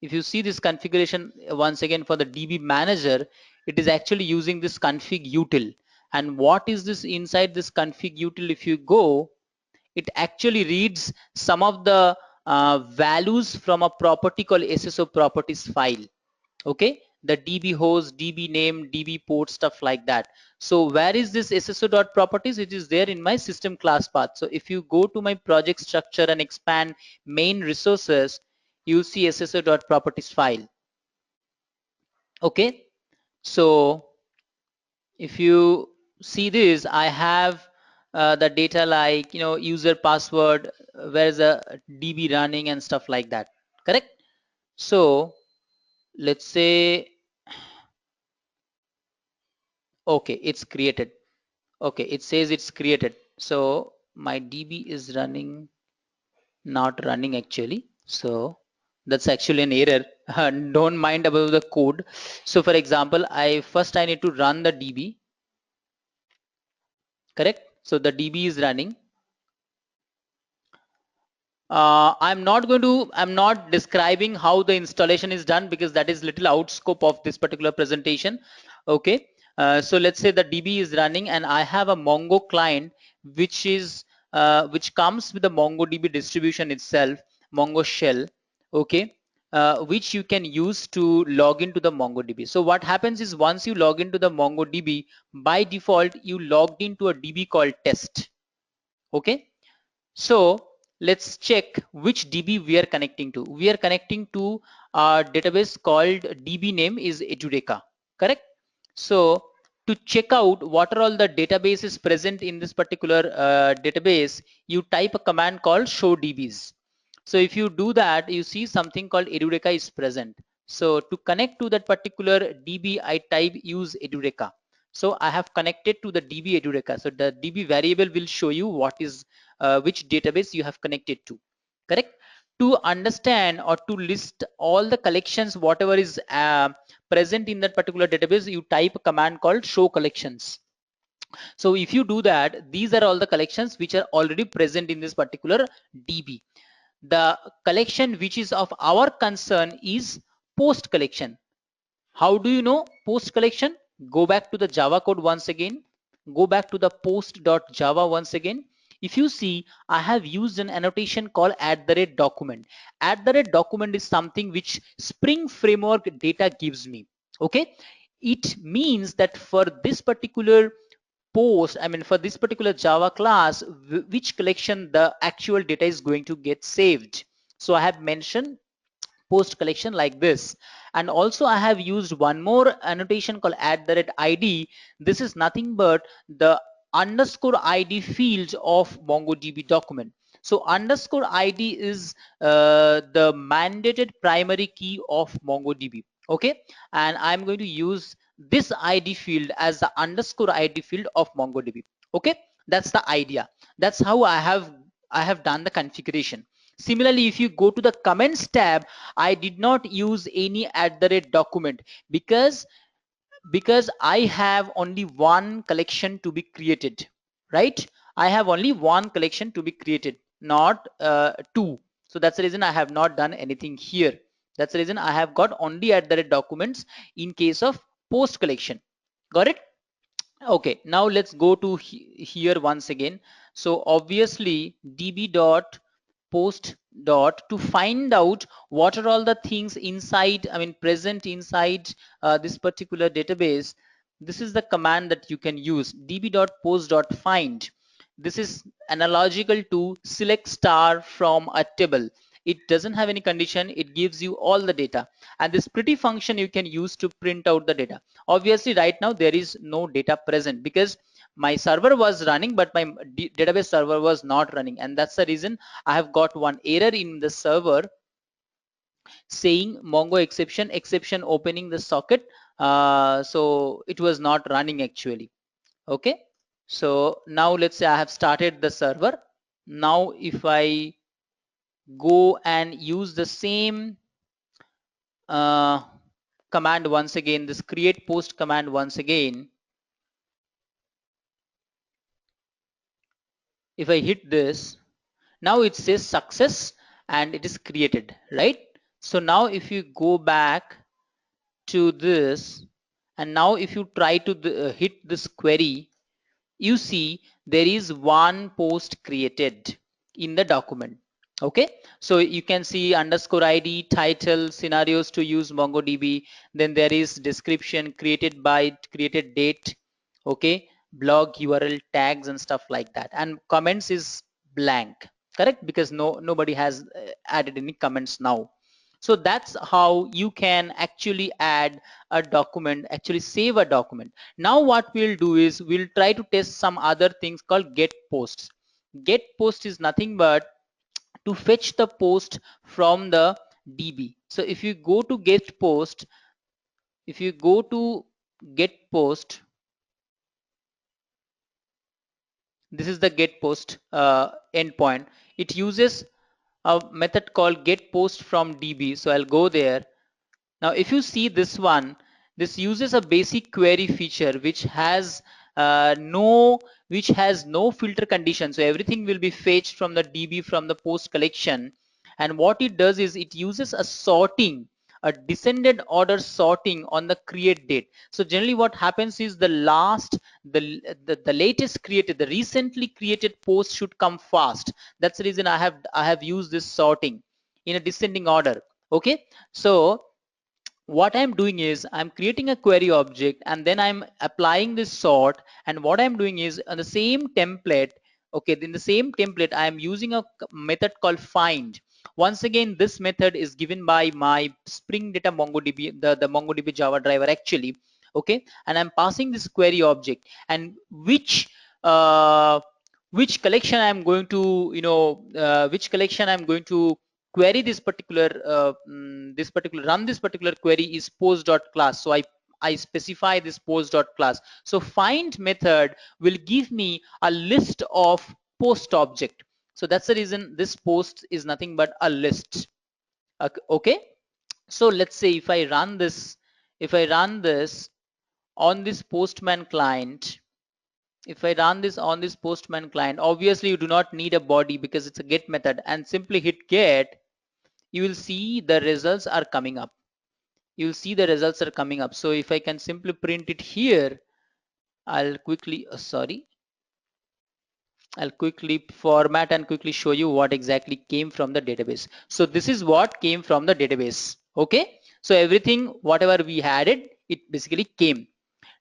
if you see this configuration once again for the DB manager, it is actually using this config util. And what is this inside this config util? If you go, it actually reads some of the values from a property called SSO properties file. Okay, the DB host, DB name, DB port, stuff like that. So where is this SSO.properties? It is there in my system class path. So if you go to my project structure and expand main resources, you'll see SSO.properties file. Okay, so if you see this, I have the data like, user password, where's the DB running and stuff like that, correct? So let's say, okay, it's created. Okay, it says it's created. So my DB is running, not running actually. So that's actually an error. Don't mind about the code. So for example, I need to run the DB, correct? So the DB is running. I'm not describing how the installation is done because that is little out scope of this particular presentation. Okay, so let's say the DB is running and I have a Mongo client which comes with the MongoDB distribution itself, Mongo shell. Okay, which you can use to log into the MongoDB. So what happens is, once you log into the MongoDB, by default you logged into a DB called test. Okay, so let's check which DB we are connecting to. We are connecting to a database called DB name is Edureka, correct? So to check out what are all the databases present in this particular database, you type a command called show DBs. So if you do that, you see something called Edureka is present. So to connect to that particular DB, I type use Edureka. So I have connected to the DB Edureka. So the DB variable will show you what is which database you have connected to, correct? To understand or to list all the collections, whatever is present in that particular database, you type a command called show collections. So if you do that, these are all the collections which are already present in this particular DB. The collection which is of our concern is post collection. How do you know post collection? Go back to the Java code once again. Go back to the post.java once again. If you see, I have used an annotation called @document. @document is something which Spring Framework data gives me. Okay, it means that for this particular post, I mean for this particular Java class, which collection the actual data is going to get saved. So I have mentioned post collection like this. And also I have used one more annotation called @id. This is nothing but the underscore id field of MongoDB document. So underscore id is the mandated primary key of MongoDB. Okay, and I'm going to use this id field as the underscore id field of MongoDB. Okay, that's the idea. That's how I have done the configuration. Similarly, if you go to the comments tab, I did not use any @document because I have only one collection to be created, right? I have only one collection to be created, not two. So that's the reason I have not done anything here. That's the reason I have got only at the documents in case of post collection. Got it? Okay, now let's go to here once again. So obviously db dot post dot to find out what are all the things inside, I mean present inside this particular database. This is the command that you can use, db dot post dot find. This is analogical to select star from a table. It doesn't have any condition, it gives you all the data, and this pretty function you can use to print out the data. Obviously right now there is no data present because my server was running but my database server was not running, and that's the reason I have got one error in the server saying Mongo exception opening the socket. So it was not running actually. Okay, so now let's say I have started the server. Now if I go and use the same uh, command once again, this create post command once again, if I hit this, now it says success and it is created, right? So now if you go back to this, and now if you try to hit this query, you see there is one post created in the document. Okay, so you can see underscore id, title, scenarios to use MongoDB, then there is description, created by, created date, okay, blog URL, tags and stuff like that, and comments is blank, correct, because nobody has added any comments now. So that's how you can actually add a document, actually save a document. Now what we'll do is we'll try to test some other things called get posts. Get post is nothing but to fetch the post from the DB. So if you go to get post, if you go to get post, this is the get post endpoint. It uses a method called get post from DB. So I'll go there. Now, if you see this one, this uses a basic query feature which has no filter condition. So everything will be fetched from the DB from the post collection. And what it does is it uses a sorting, a descended order sorting on the create date. So generally what happens is the latest created, the recently created post should come fast. That's the reason I have used this sorting in a descending order. Okay, so what I'm doing is I'm creating a query object and then I'm applying this sort, and what I'm doing is on the same template, okay, in the same template I'm using a method called find. Once again this method is given by my Spring Data MongoDB, the MongoDB Java driver actually, okay, and I'm passing this query object, and uh, which collection I'm going to, which collection I'm going to query this particular run this particular query is post.class. So I specify this post.class. So find method will give me a list of post object. So that's the reason this post is nothing but a list. Okay, so let's say if I run this on this postman client, if I run this on this postman client, obviously you do not need a body because it's a get method, and simply hit get, you will see the results are coming up. You will see the results are coming up. So if I can simply print it here, I'll quickly I'll quickly format and quickly show you what exactly came from the database. So this is what came from the database. Okay, so everything whatever we had it basically came.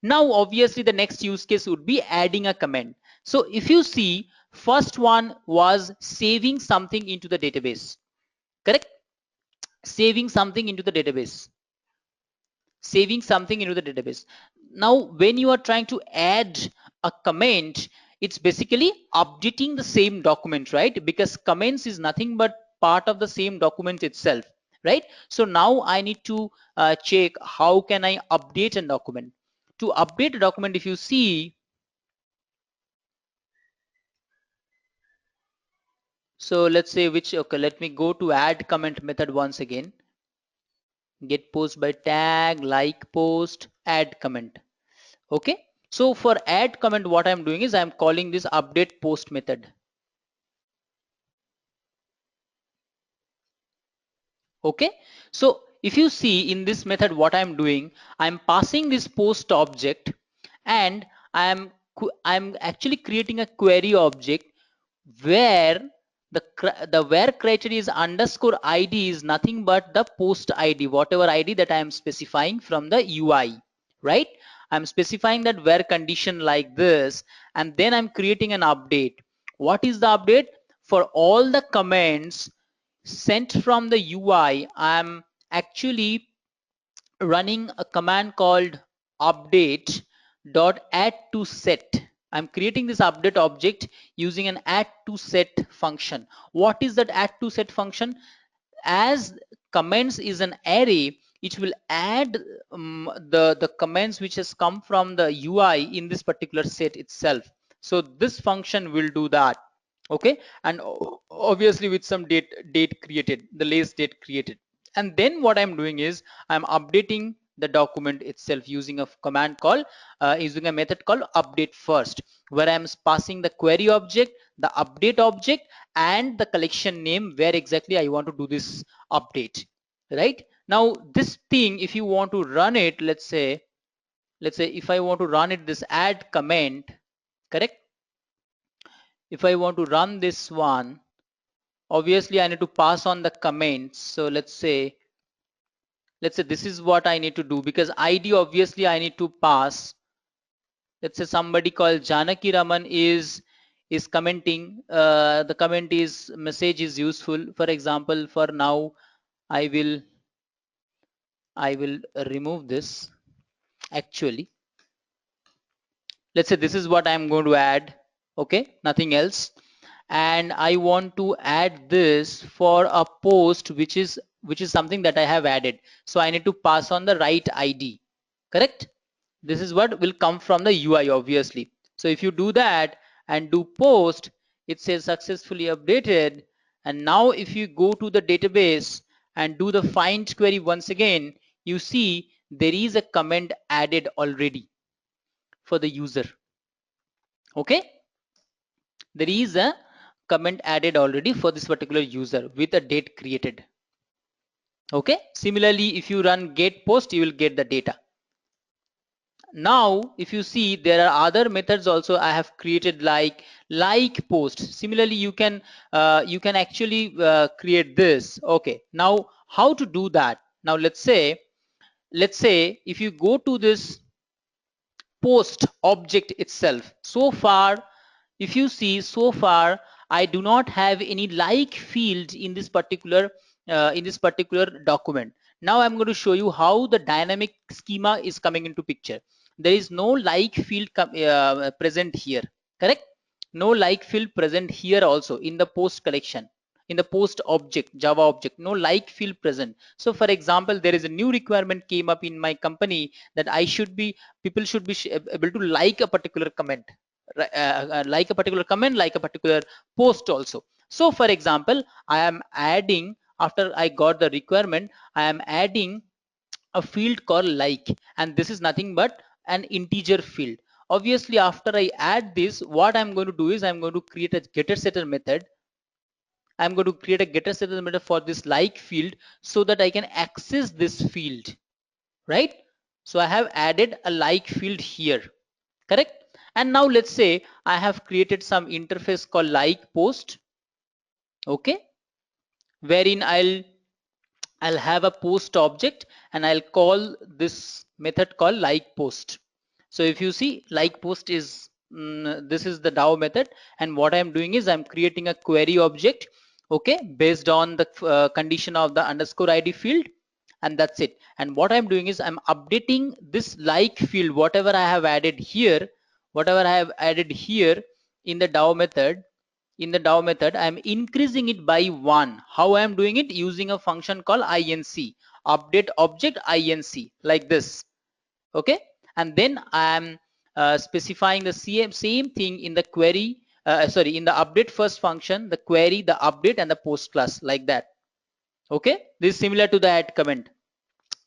Now obviously the next use case would be adding a comment. So if you see, first one was saving something into the database, correct, saving something into the database, saving something into the database. Now when you are trying to add a comment, it's basically updating the same document, right, because comments is nothing but part of the same document itself, right? So now I need to check how can I update a document. To update a document, if you see, so let's say which, okay, let me go to add comment method once again, get post by tag, like post, add comment. Okay, so for add comment what I'm doing is I'm calling this update post method. Okay, so if you see in this method what I'm doing, I'm passing this post object, and I'm actually creating a query object where the where criteria is underscore id is nothing but the post id, whatever id that I am specifying from the UI, right? I'm specifying that where condition like this, and then I'm creating an update. What is the update? For all the comments sent from the UI, I'm actually running a command called update dot add to set. I'm creating this update object using an add to set function. What is that add to set function? As comments is an array, it will add the comments which has come from the UI in this particular set itself. So this function will do that. Okay, and obviously with some date created, the latest date created. And then what I'm doing is I'm updating the document itself using a command call, using a method called update first, where I'm passing the query object, the update object, and the collection name where exactly I want to do this update. Right now, this thing, if you want to run it, let's say if I want to run it, this add comment, correct? If I want to run this one, obviously I need to pass on the comments. So let's say this is what I need to do, because id obviously I need to pass. Let's say somebody called Janaki Raman is commenting, the comment is message is useful. For example, for now I will remove this. Actually, let's say this is what I'm going to add. Okay, nothing else. And I want to add this for a post which is something that I have added. So I need to pass on the right ID. Correct? This is what will come from the UI, obviously. So if you do that and do post, it says successfully updated. And now if you go to the database and do the find query once again, you see there is a comment added already for the user. Okay, there is a comment added already for this particular user with a date created. Okay, similarly if you run get post, you will get the data. Now if you see, there are other methods also I have created, like post. Similarly you can actually create this. Okay, now how to do that? Now let's say if you go to this post object itself, so far if you see, so far I do not have any like field in this particular document. Now I'm going to show you how the dynamic schema is coming into picture. There is no like field present here, correct? No like field present here also in the post collection, in the post object, Java object, no like field present. So for example, there is a new requirement came up in my company that people should be able to like a particular comment, like a particular comment, like a particular post also. So for example, I am adding, after I got the requirement, I am adding a field called like, and this is nothing but an integer field. Obviously after I add this, what I'm going to do is I'm going to create a getter setter method. I'm going to create a getter setter method for this like field so that I can access this field, right? So I have added a like field here, correct? And now let's say I have created some interface called like post, okay, wherein I'll have a post object and I'll call this method called like post. So if you see, like post is this is the DAO method, and what I'm doing is I'm creating a query object, okay, based on the condition of the underscore ID field, and that's it. And what I'm doing is I'm updating this like field, whatever I have added here in the DAO method. In the DAO method, I'm increasing it by 1. How I'm doing it? Using a function called inc, update object inc, like this. Okay, and then I'm specifying the same thing in the query, sorry, in the update first function, the query, the update, and the post class, like that. Okay, this is similar to the add comment.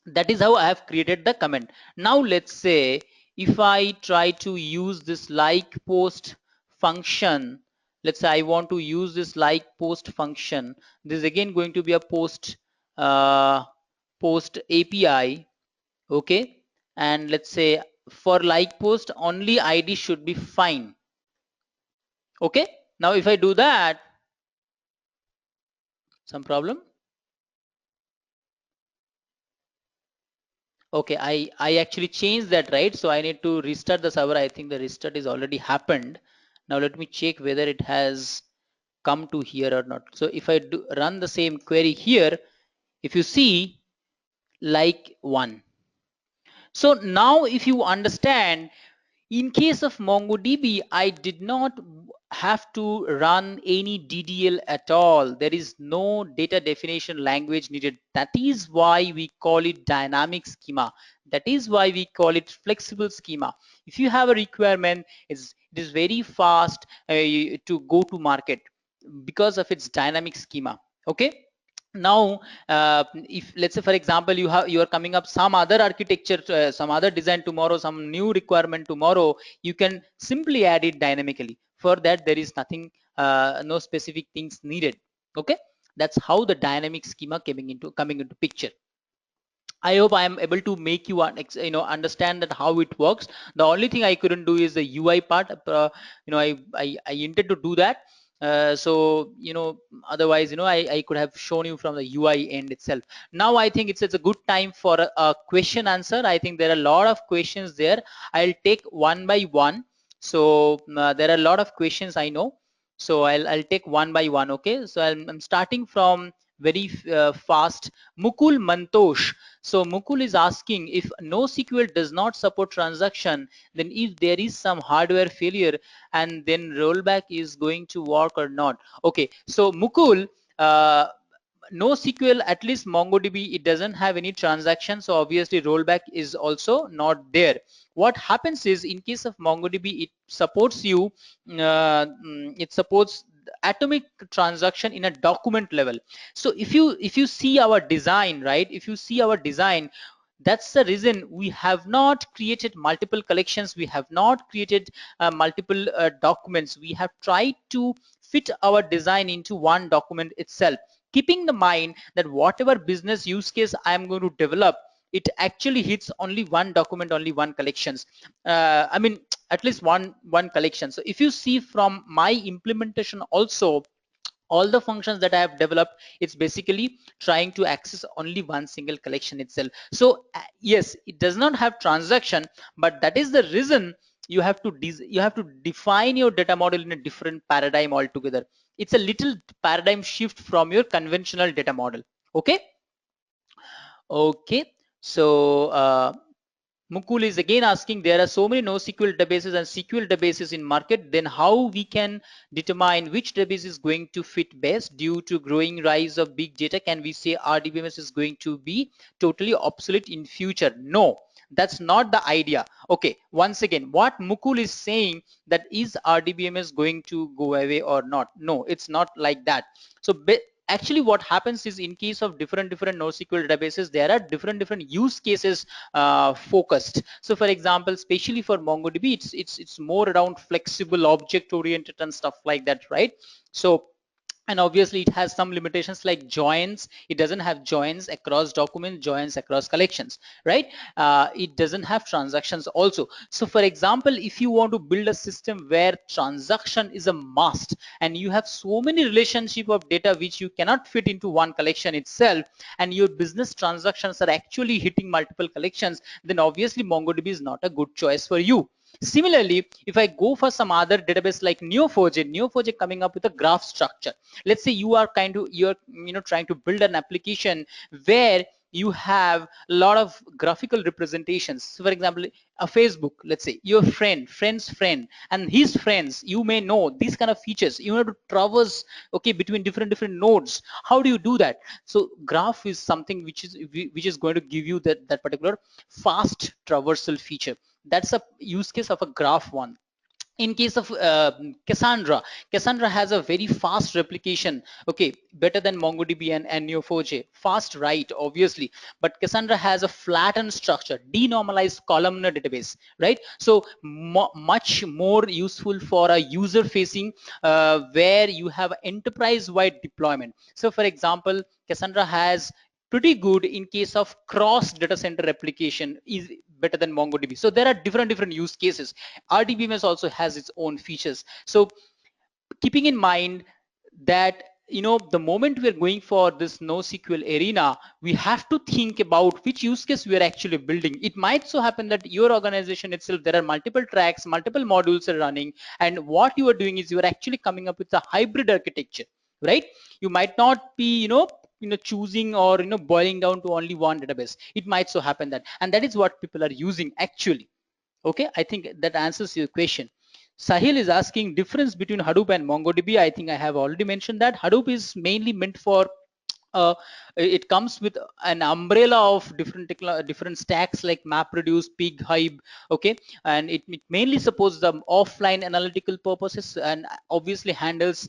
That is how I have created the comment. Now let's say if I try to use this like post function, let's say I want to use this like post function, this is again going to be a post post API, okay, and let's say for like post only ID should be fine. Okay, now if I do that, some problem? Okay, I actually changed that, right? So I need to restart the server. I think the restart is already happened. Now let me check whether it has come to here or not. So if I do run the same query here, if you see like one. So now if you understand, in case of MongoDB, I did not have to run any DDL at all. There is no data definition language needed. That is why we call it dynamic schema. That is why we call it flexible schema. If you have a requirement, it is very fast to go to market because of its dynamic schema. Okay. Now if let's say for example you are coming up some other architecture, some other design tomorrow, some new requirement tomorrow, you can simply add it dynamically. For that there is nothing, no specific things needed. Okay, that's how the dynamic schema coming into picture. I hope I am able to make you understand that how it works. The only thing I couldn't do is the UI part. I intend to do that. So otherwise I could have shown you from the UI end itself. Now I think it's a good time for a question answer. I think there are a lot of questions there. I'll take one by one. So there are a lot of questions, I know. So I'll take one by one. Okay, so I'm starting from very fast. Mukul Mantosh. So Mukul is asking, if NoSQL does not support transaction, then if there is some hardware failure, and then rollback is going to work or not. Okay, so Mukul, NoSQL, at least MongoDB, it doesn't have any transaction, so obviously rollback is also not there. What happens is, in case of MongoDB, it supports it supports atomic transaction in a document level. So if you see our design, right, if you see our design, that's the reason we have not created multiple collections, we have not created multiple documents. We have tried to fit our design into one document itself, keeping the mind that whatever business use case I am going to develop, it actually hits only one document, only one collections. I mean, at least one collection. So if you see from my implementation also, all the functions that I have developed, it's basically trying to access only one single collection itself. So yes, it does not have transaction, but that is the reason you have to define your data model in a different paradigm altogether. It's a little paradigm shift from your conventional data model. Okay. Okay, so Mukul is again asking, there are so many NoSQL databases and SQL databases in market, then how we can determine which database is going to fit best? Due to growing rise of big data, can we say RDBMS is going to be totally obsolete in future? No, that's not the idea. Okay, once again, what Mukul is saying, that is RDBMS going to go away or not? No, it's not like that. So actually what happens is, in case of different NoSQL databases, there are different use cases focused. So for example, especially for MongoDB, it's more around flexible, object oriented and stuff like that, right? So, and obviously it has some limitations like joins. It doesn't have joins across documents, joins across collections, right? It doesn't have transactions also. So for example, if you want to build a system where transaction is a must, and you have so many relationship of data which you cannot fit into one collection itself, and your business transactions are actually hitting multiple collections, then obviously MongoDB is not a good choice for you. Similarly, if I go for some other database like Neo4j coming up with a graph structure. Let's say you're trying to build an application where you have a lot of graphical representations. So for example, a Facebook, let's say your friend's friend and his friends, you may know these kind of features. You have to traverse, okay, between different nodes. How do you do that? So graph is something which is going to give you that particular fast traversal feature. That's a use case of a graph one. In case of Cassandra has a very fast replication, okay, better than MongoDB and Neo4j. Fast, right, obviously, but Cassandra has a flattened structure, denormalized columnar database, right? So much more useful for a user facing, where you have enterprise wide deployment. So for example, Cassandra has pretty good in case of cross data center replication, is better than MongoDB. So there are different use cases. RDBMS also has its own features. So keeping in mind that, the moment we're going for this NoSQL arena, we have to think about which use case we are actually building. It might so happen that your organization itself, there are multiple tracks, multiple modules are running, and what you are doing is you are actually coming up with a hybrid architecture, right? You might not be, choosing or, boiling down to only one database. It might so happen that, and that is what people are using actually. Okay, I think that answers your question. Sahil is asking difference between Hadoop and MongoDB. I think I have already mentioned that Hadoop is mainly meant for uh, it comes with an umbrella of different stacks like MapReduce, PigHive, okay, and it mainly supports the offline analytical purposes and obviously handles,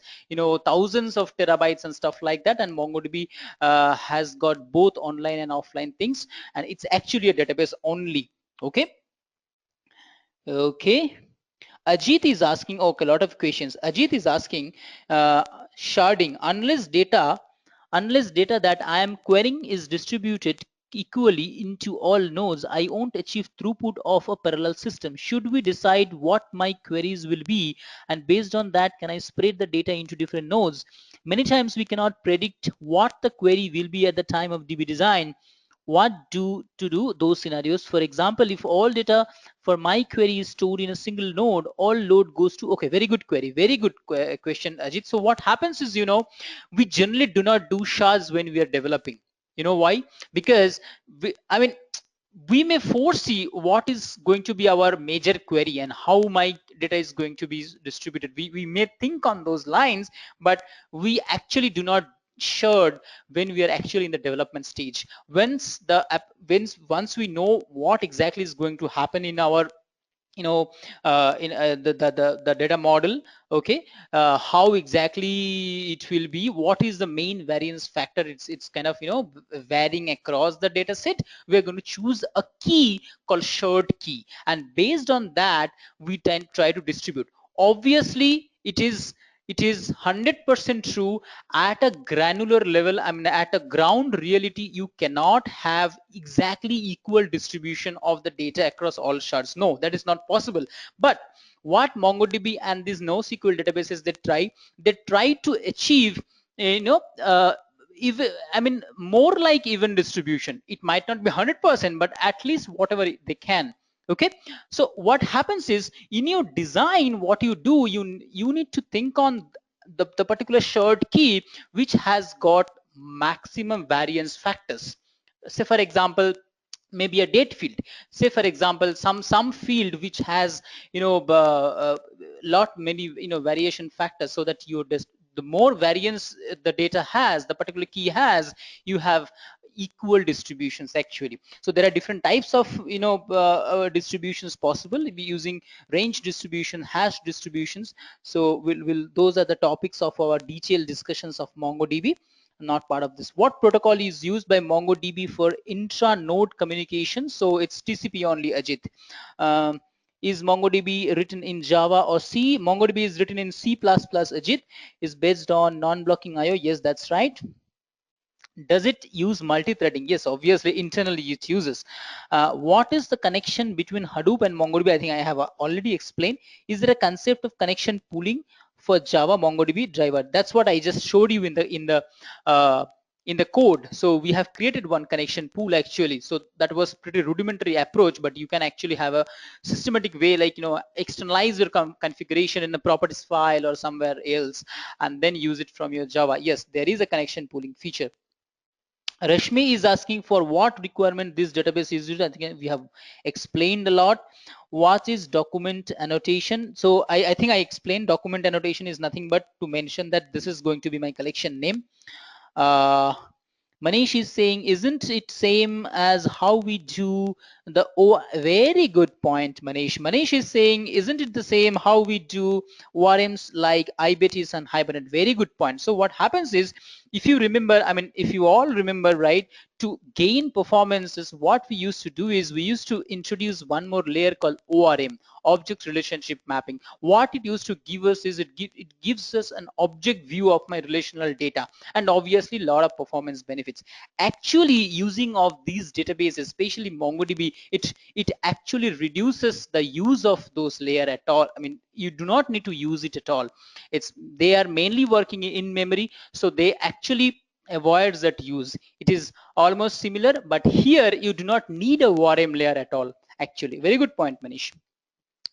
thousands of terabytes and stuff like that. And MongoDB has got both online and offline things, and it's actually a database only. Okay. Okay. Ajit is asking, okay, a lot of questions. Ajit is asking, sharding, unless data that I am querying is distributed equally into all nodes, I won't achieve throughput of a parallel system. Should we decide what my queries will be, and based on that, can I spread the data into different nodes? Many times we cannot predict what the query will be at the time of DB design. What to do those scenarios? For example, if all data for my query is stored in a single node, all load goes to, okay, very good query, very good question, Ajit. So what happens is, we generally do not do shards when we are developing. You know why? Because I mean, we may foresee what is going to be our major query and how my data is going to be distributed. We may think on those lines, but we actually do not shard when we are actually in the development stage. Once we know what exactly is going to happen in our, in the data model, okay, how exactly it will be, what is the main variance factor, it's kind of, varying across the data set. We're going to choose a key called shared key, and based on that we then try to distribute. Obviously it is 100% true at a granular level. I mean, at a ground reality, you cannot have exactly equal distribution of the data across all shards. No, that is not possible. But what MongoDB and these NoSQL databases they try to achieve, you know, even, I mean, more like even distribution. It might not be 100%, but at least whatever they can. Okay, so what happens is, in your design, what you do, you need to think on the particular shared key which has got maximum variance factors. Say for example, maybe a date field. Say for example, some field which has, lot many, variation factors, so that the more variance the data has, the particular key has, you have equal distributions actually. So there are different types of, distributions possible. We'll be using range distribution, hash distributions. So those are the topics of our detailed discussions of MongoDB, not part of this. What protocol is used by MongoDB for intra-node communication? So it's TCP only, Ajit. Is MongoDB written in Java or C? MongoDB is written in C++, Ajit. Is based on non-blocking IO. Yes, that's right. Does it use multi-threading? Yes, obviously internally it uses. What is the connection between Hadoop and MongoDB? I think I have already explained. Is there a concept of connection pooling for Java MongoDB driver? That's what I just showed you in the code. So we have created one connection pool actually. So that was pretty rudimentary approach, but you can actually have a systematic way, like, externalize your configuration in the properties file or somewhere else, and then use it from your Java. Yes, there is a connection pooling feature. Rashmi is asking for what requirement this database is used. I think we have explained a lot. What is document annotation? So I think I explained document annotation is nothing but to mention that this is going to be my collection name. Manish is saying, isn't it same as how we do the, oh, very good point, Manish. Manish is saying, isn't it the same how we do ORMs like iBetis and Hibernate? Very good point. So what happens is, if you remember, I mean, if you all remember, right, to gain performances, what we used to do is we used to introduce one more layer called ORM, object relationship mapping. What it used to give us is it gives us an object view of my relational data, and obviously a lot of performance benefits. Actually, using of these databases, especially MongoDB, it actually reduces the use of those layer at all. I mean, you do not need to use it at all. It's they are mainly working in memory, so they actually avoids that use. It is almost similar, but here you do not need a ORM layer at all. Actually, very good point, Manish.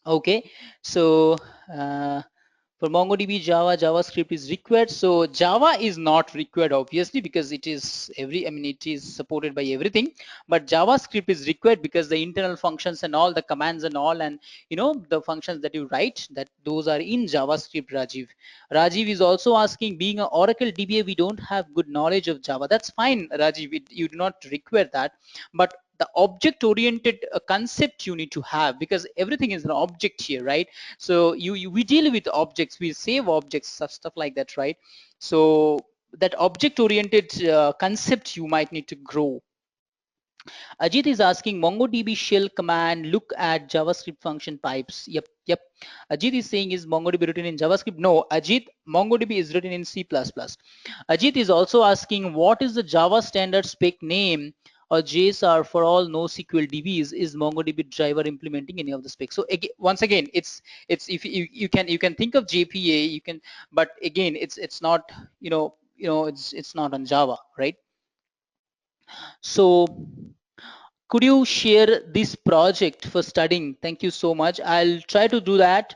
Okay, so for MongoDB, JavaScript is required. So Java is not required, obviously, because it is it is supported by everything. But JavaScript is required because the internal functions and all the commands and all, and the functions that you write, that those are in JavaScript. Rajiv is also asking, being an Oracle DBA, we don't have good knowledge of Java. That's fine, Rajiv. You do not require that, but the object oriented concept you need to have, because everything is an object here, right? So we deal with objects, we save objects, stuff like that, right? So that object oriented concept you might need to grow. Ajit is asking, MongoDB shell command look at JavaScript function types. Yep. Ajit is saying, is MongoDB written in JavaScript? No, Ajit, MongoDB is written in C++. Ajit is also asking, what is the Java standard spec name or JSR for all NoSQL DBs? Is MongoDB driver implementing any of the specs? So again, once again, it's if you can think of JPA, you can, but again, it's not, it's not on Java, right? So could you share this project for studying? Thank you so much. I'll try to do that.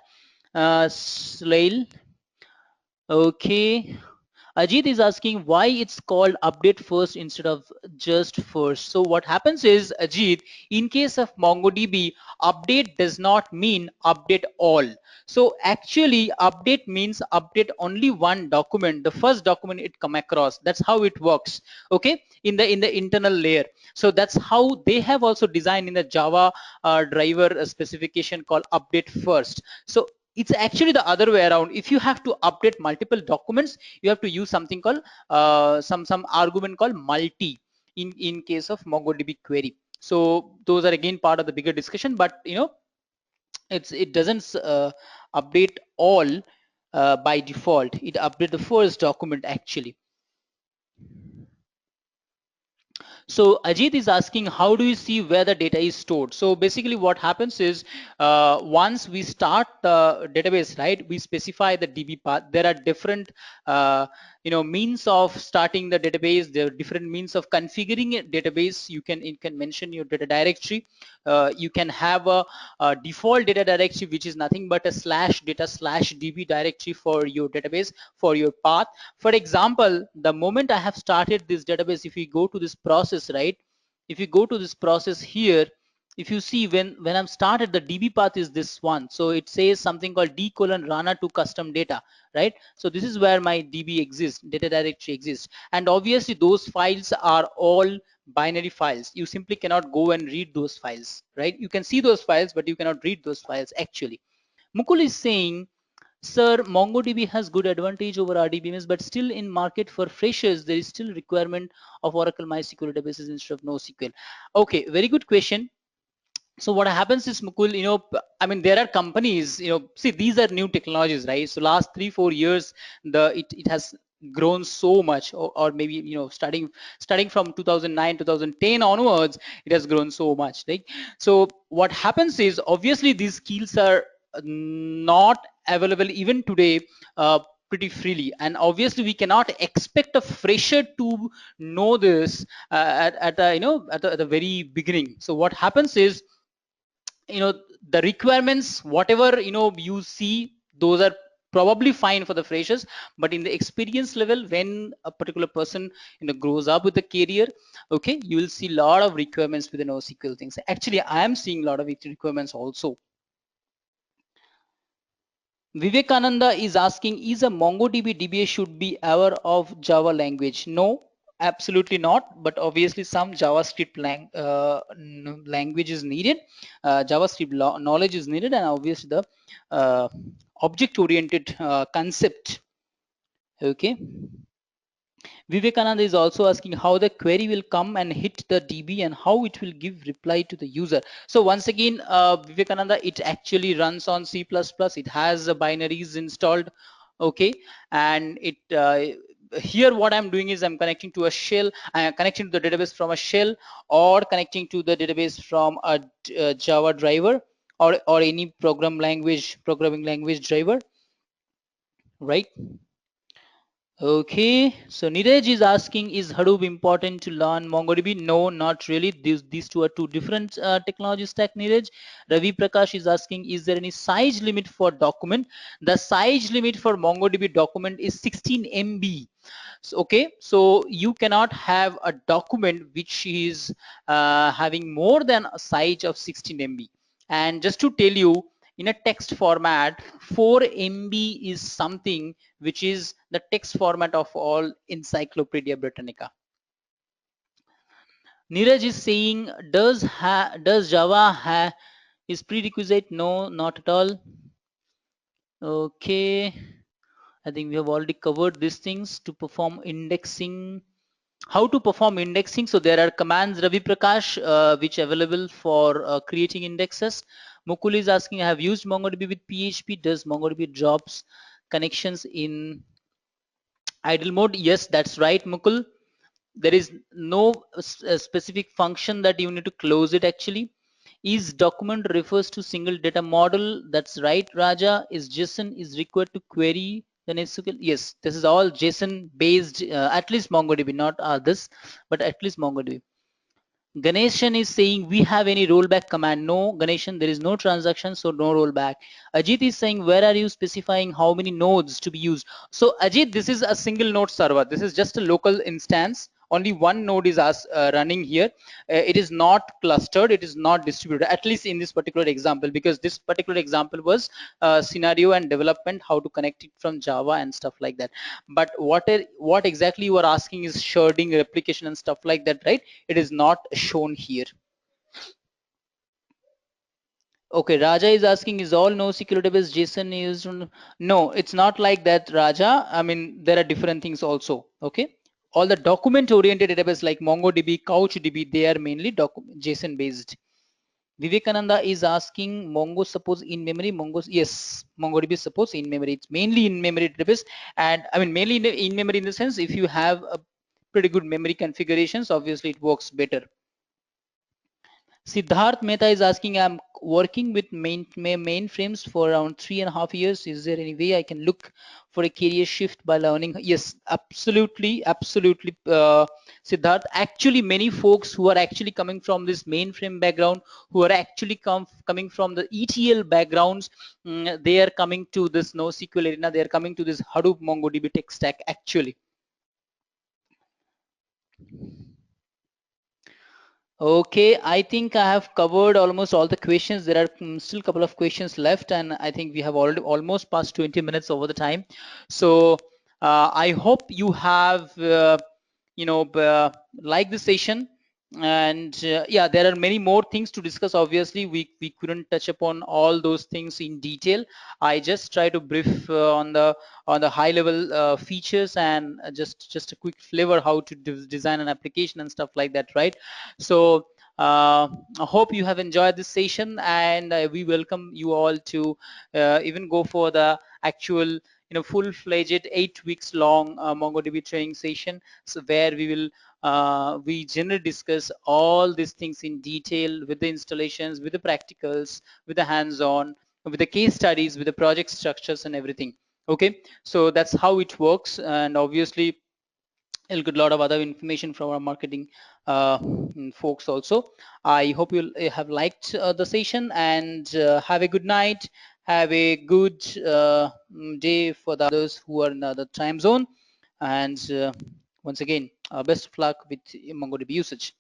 Slail. Okay. Ajit is asking why it's called update first instead of just first. So what happens is, Ajit, in case of MongoDB, update does not mean update all. So actually update means update only one document, the first document it come across. That's how it works. Okay, in the internal layer. So that's how they have also designed in the Java driver specification called update first. So it's actually the other way around. If you have to update multiple documents, you have to use something called some argument called multi in case of MongoDB query. So those are again part of the bigger discussion, but it doesn't update all by default. It update the first document actually. So Ajit is asking, how do you see where the data is stored? So basically what happens is, once we start the database, right, we specify the DB path. There are different means of starting the database. There are different means of configuring a database. You can mention your data directory. You can have a default data directory, which is nothing but a /data/db directory for your database, for your path. For example, the moment I have started this database, if you go to this process, right, if you go to this process here, if you see, when I'm started, the DB path is this one. So it says something called d:\rana to custom data, right? So this is where my DB exists, data directory exists. And obviously those files are all binary files. You simply cannot go and read those files, right? You can see those files, but you cannot read those files actually. Mukul is saying, sir, MongoDB has good advantage over RDBMS, but still in market for freshers, there is still requirement of Oracle MySQL databases instead of NoSQL. Okay, very good question. So what happens is, Mukul, I mean, there are companies, see, these are new technologies, right? So last 3-4 years, it has grown so much, or maybe, starting from 2009, 2010 onwards, it has grown so much, right? So what happens is, obviously these skills are not available even today, pretty freely, and obviously we cannot expect a fresher to know this at the very beginning. So what happens is, the requirements, whatever you see, those are probably fine for the freshers, but in the experience level, when a particular person grows up with the career, okay, you will see a lot of requirements with the NoSQL things. Actually, I am seeing a lot of requirements also. Vivekananda is asking, is a MongoDB DBA should be aware of Java language? No, absolutely not. But obviously some JavaScript language is needed. JavaScript knowledge is needed, and obviously the object-oriented concept. Okay. Vivekananda is also asking how the query will come and hit the DB and how it will give reply to the user. So once again, Vivekananda, it actually runs on C++. It has binaries installed. Okay, and it here what I'm doing is I'm connecting to a shell, connecting to the database from a shell, or connecting to the database from a Java driver, or any programming language driver, right? Okay, so Neeraj is asking, is Hadoop important to learn MongoDB? No, not really. These two are two different technology stack, Neeraj. Ravi Prakash is asking, is there any size limit for document? The size limit for MongoDB document is 16 MB. So, okay, so you cannot have a document which is having more than a size of 16 MB. And just to tell you, in a text format, 4 MB is something which is the text format of all Encyclopedia Britannica. Neeraj is saying, does Java is prerequisite? No, not at all. Okay, I think we have already covered these things to perform indexing. How to perform indexing? So there are commands, Ravi Prakash, which are available for creating indexes. Mukul is asking, I have used MongoDB with PHP. Does MongoDB drops connections in idle mode? Yes, that's right, Mukul. There is no specific function that you need to close it actually. Is document refers to single data model? That's right, Raja. Is JSON is required to query the NoSQL? Yes, this is all JSON based, at least MongoDB, not this, but at least MongoDB. Ganeshan is saying, we have any rollback command? No, Ganeshan, there is no transaction, so no rollback. Ajit is saying, where are you specifying how many nodes to be used? So Ajit, this is a single node server. This is just a local instance. Only one node is running here. It is not clustered. It is not distributed, at least in this particular example, because this particular example was scenario and development, how to connect it from Java and stuff like that. But what exactly you are asking is sharding, replication and stuff like that, right? It is not shown here. Okay, Raja is asking, is all NoSQL database JSON used? No, it's not like that, Raja. I mean, there are different things also. Okay, all the document-oriented database like MongoDB, CouchDB, they are mainly JSON based. Vivekananda is asking, Mongo suppose in memory? Yes, MongoDB supports in memory. It's mainly in memory database, and I mean mainly in memory in the sense, if you have a pretty good memory configurations, obviously it works better. Siddharth Mehta is asking, I'm working with mainframes for around 3.5 years. Is there any way I can look for a career shift by learning? Yes, absolutely, absolutely, Siddharth. Actually, many folks who are actually coming from this mainframe background, who are actually coming from the ETL backgrounds, they are coming to this NoSQL arena. They are coming to this Hadoop MongoDB tech stack actually. Okay, I think I have covered almost all the questions. There are still a couple of questions left, and I think we have already almost passed 20 minutes over the time. So I hope you have, liked the session. And yeah, there are many more things to discuss. Obviously, we couldn't touch upon all those things in detail. I just try to brief on the high level features and just a quick flavor how to design an application and stuff like that, right? So I hope you have enjoyed this session, and we welcome you all to even go for the actual full-fledged 8 weeks long MongoDB training session, so where we generally discuss all these things in detail, with the installations, with the practicals, with the hands-on, with the case studies, with the project structures and everything. Okay, so that's how it works, and obviously you'll get a lot of other information from our marketing folks also. I hope you'll have liked the session, and have a good night, have a good day for the others who are in the other time zone, and once again, best of luck with MongoDB usage.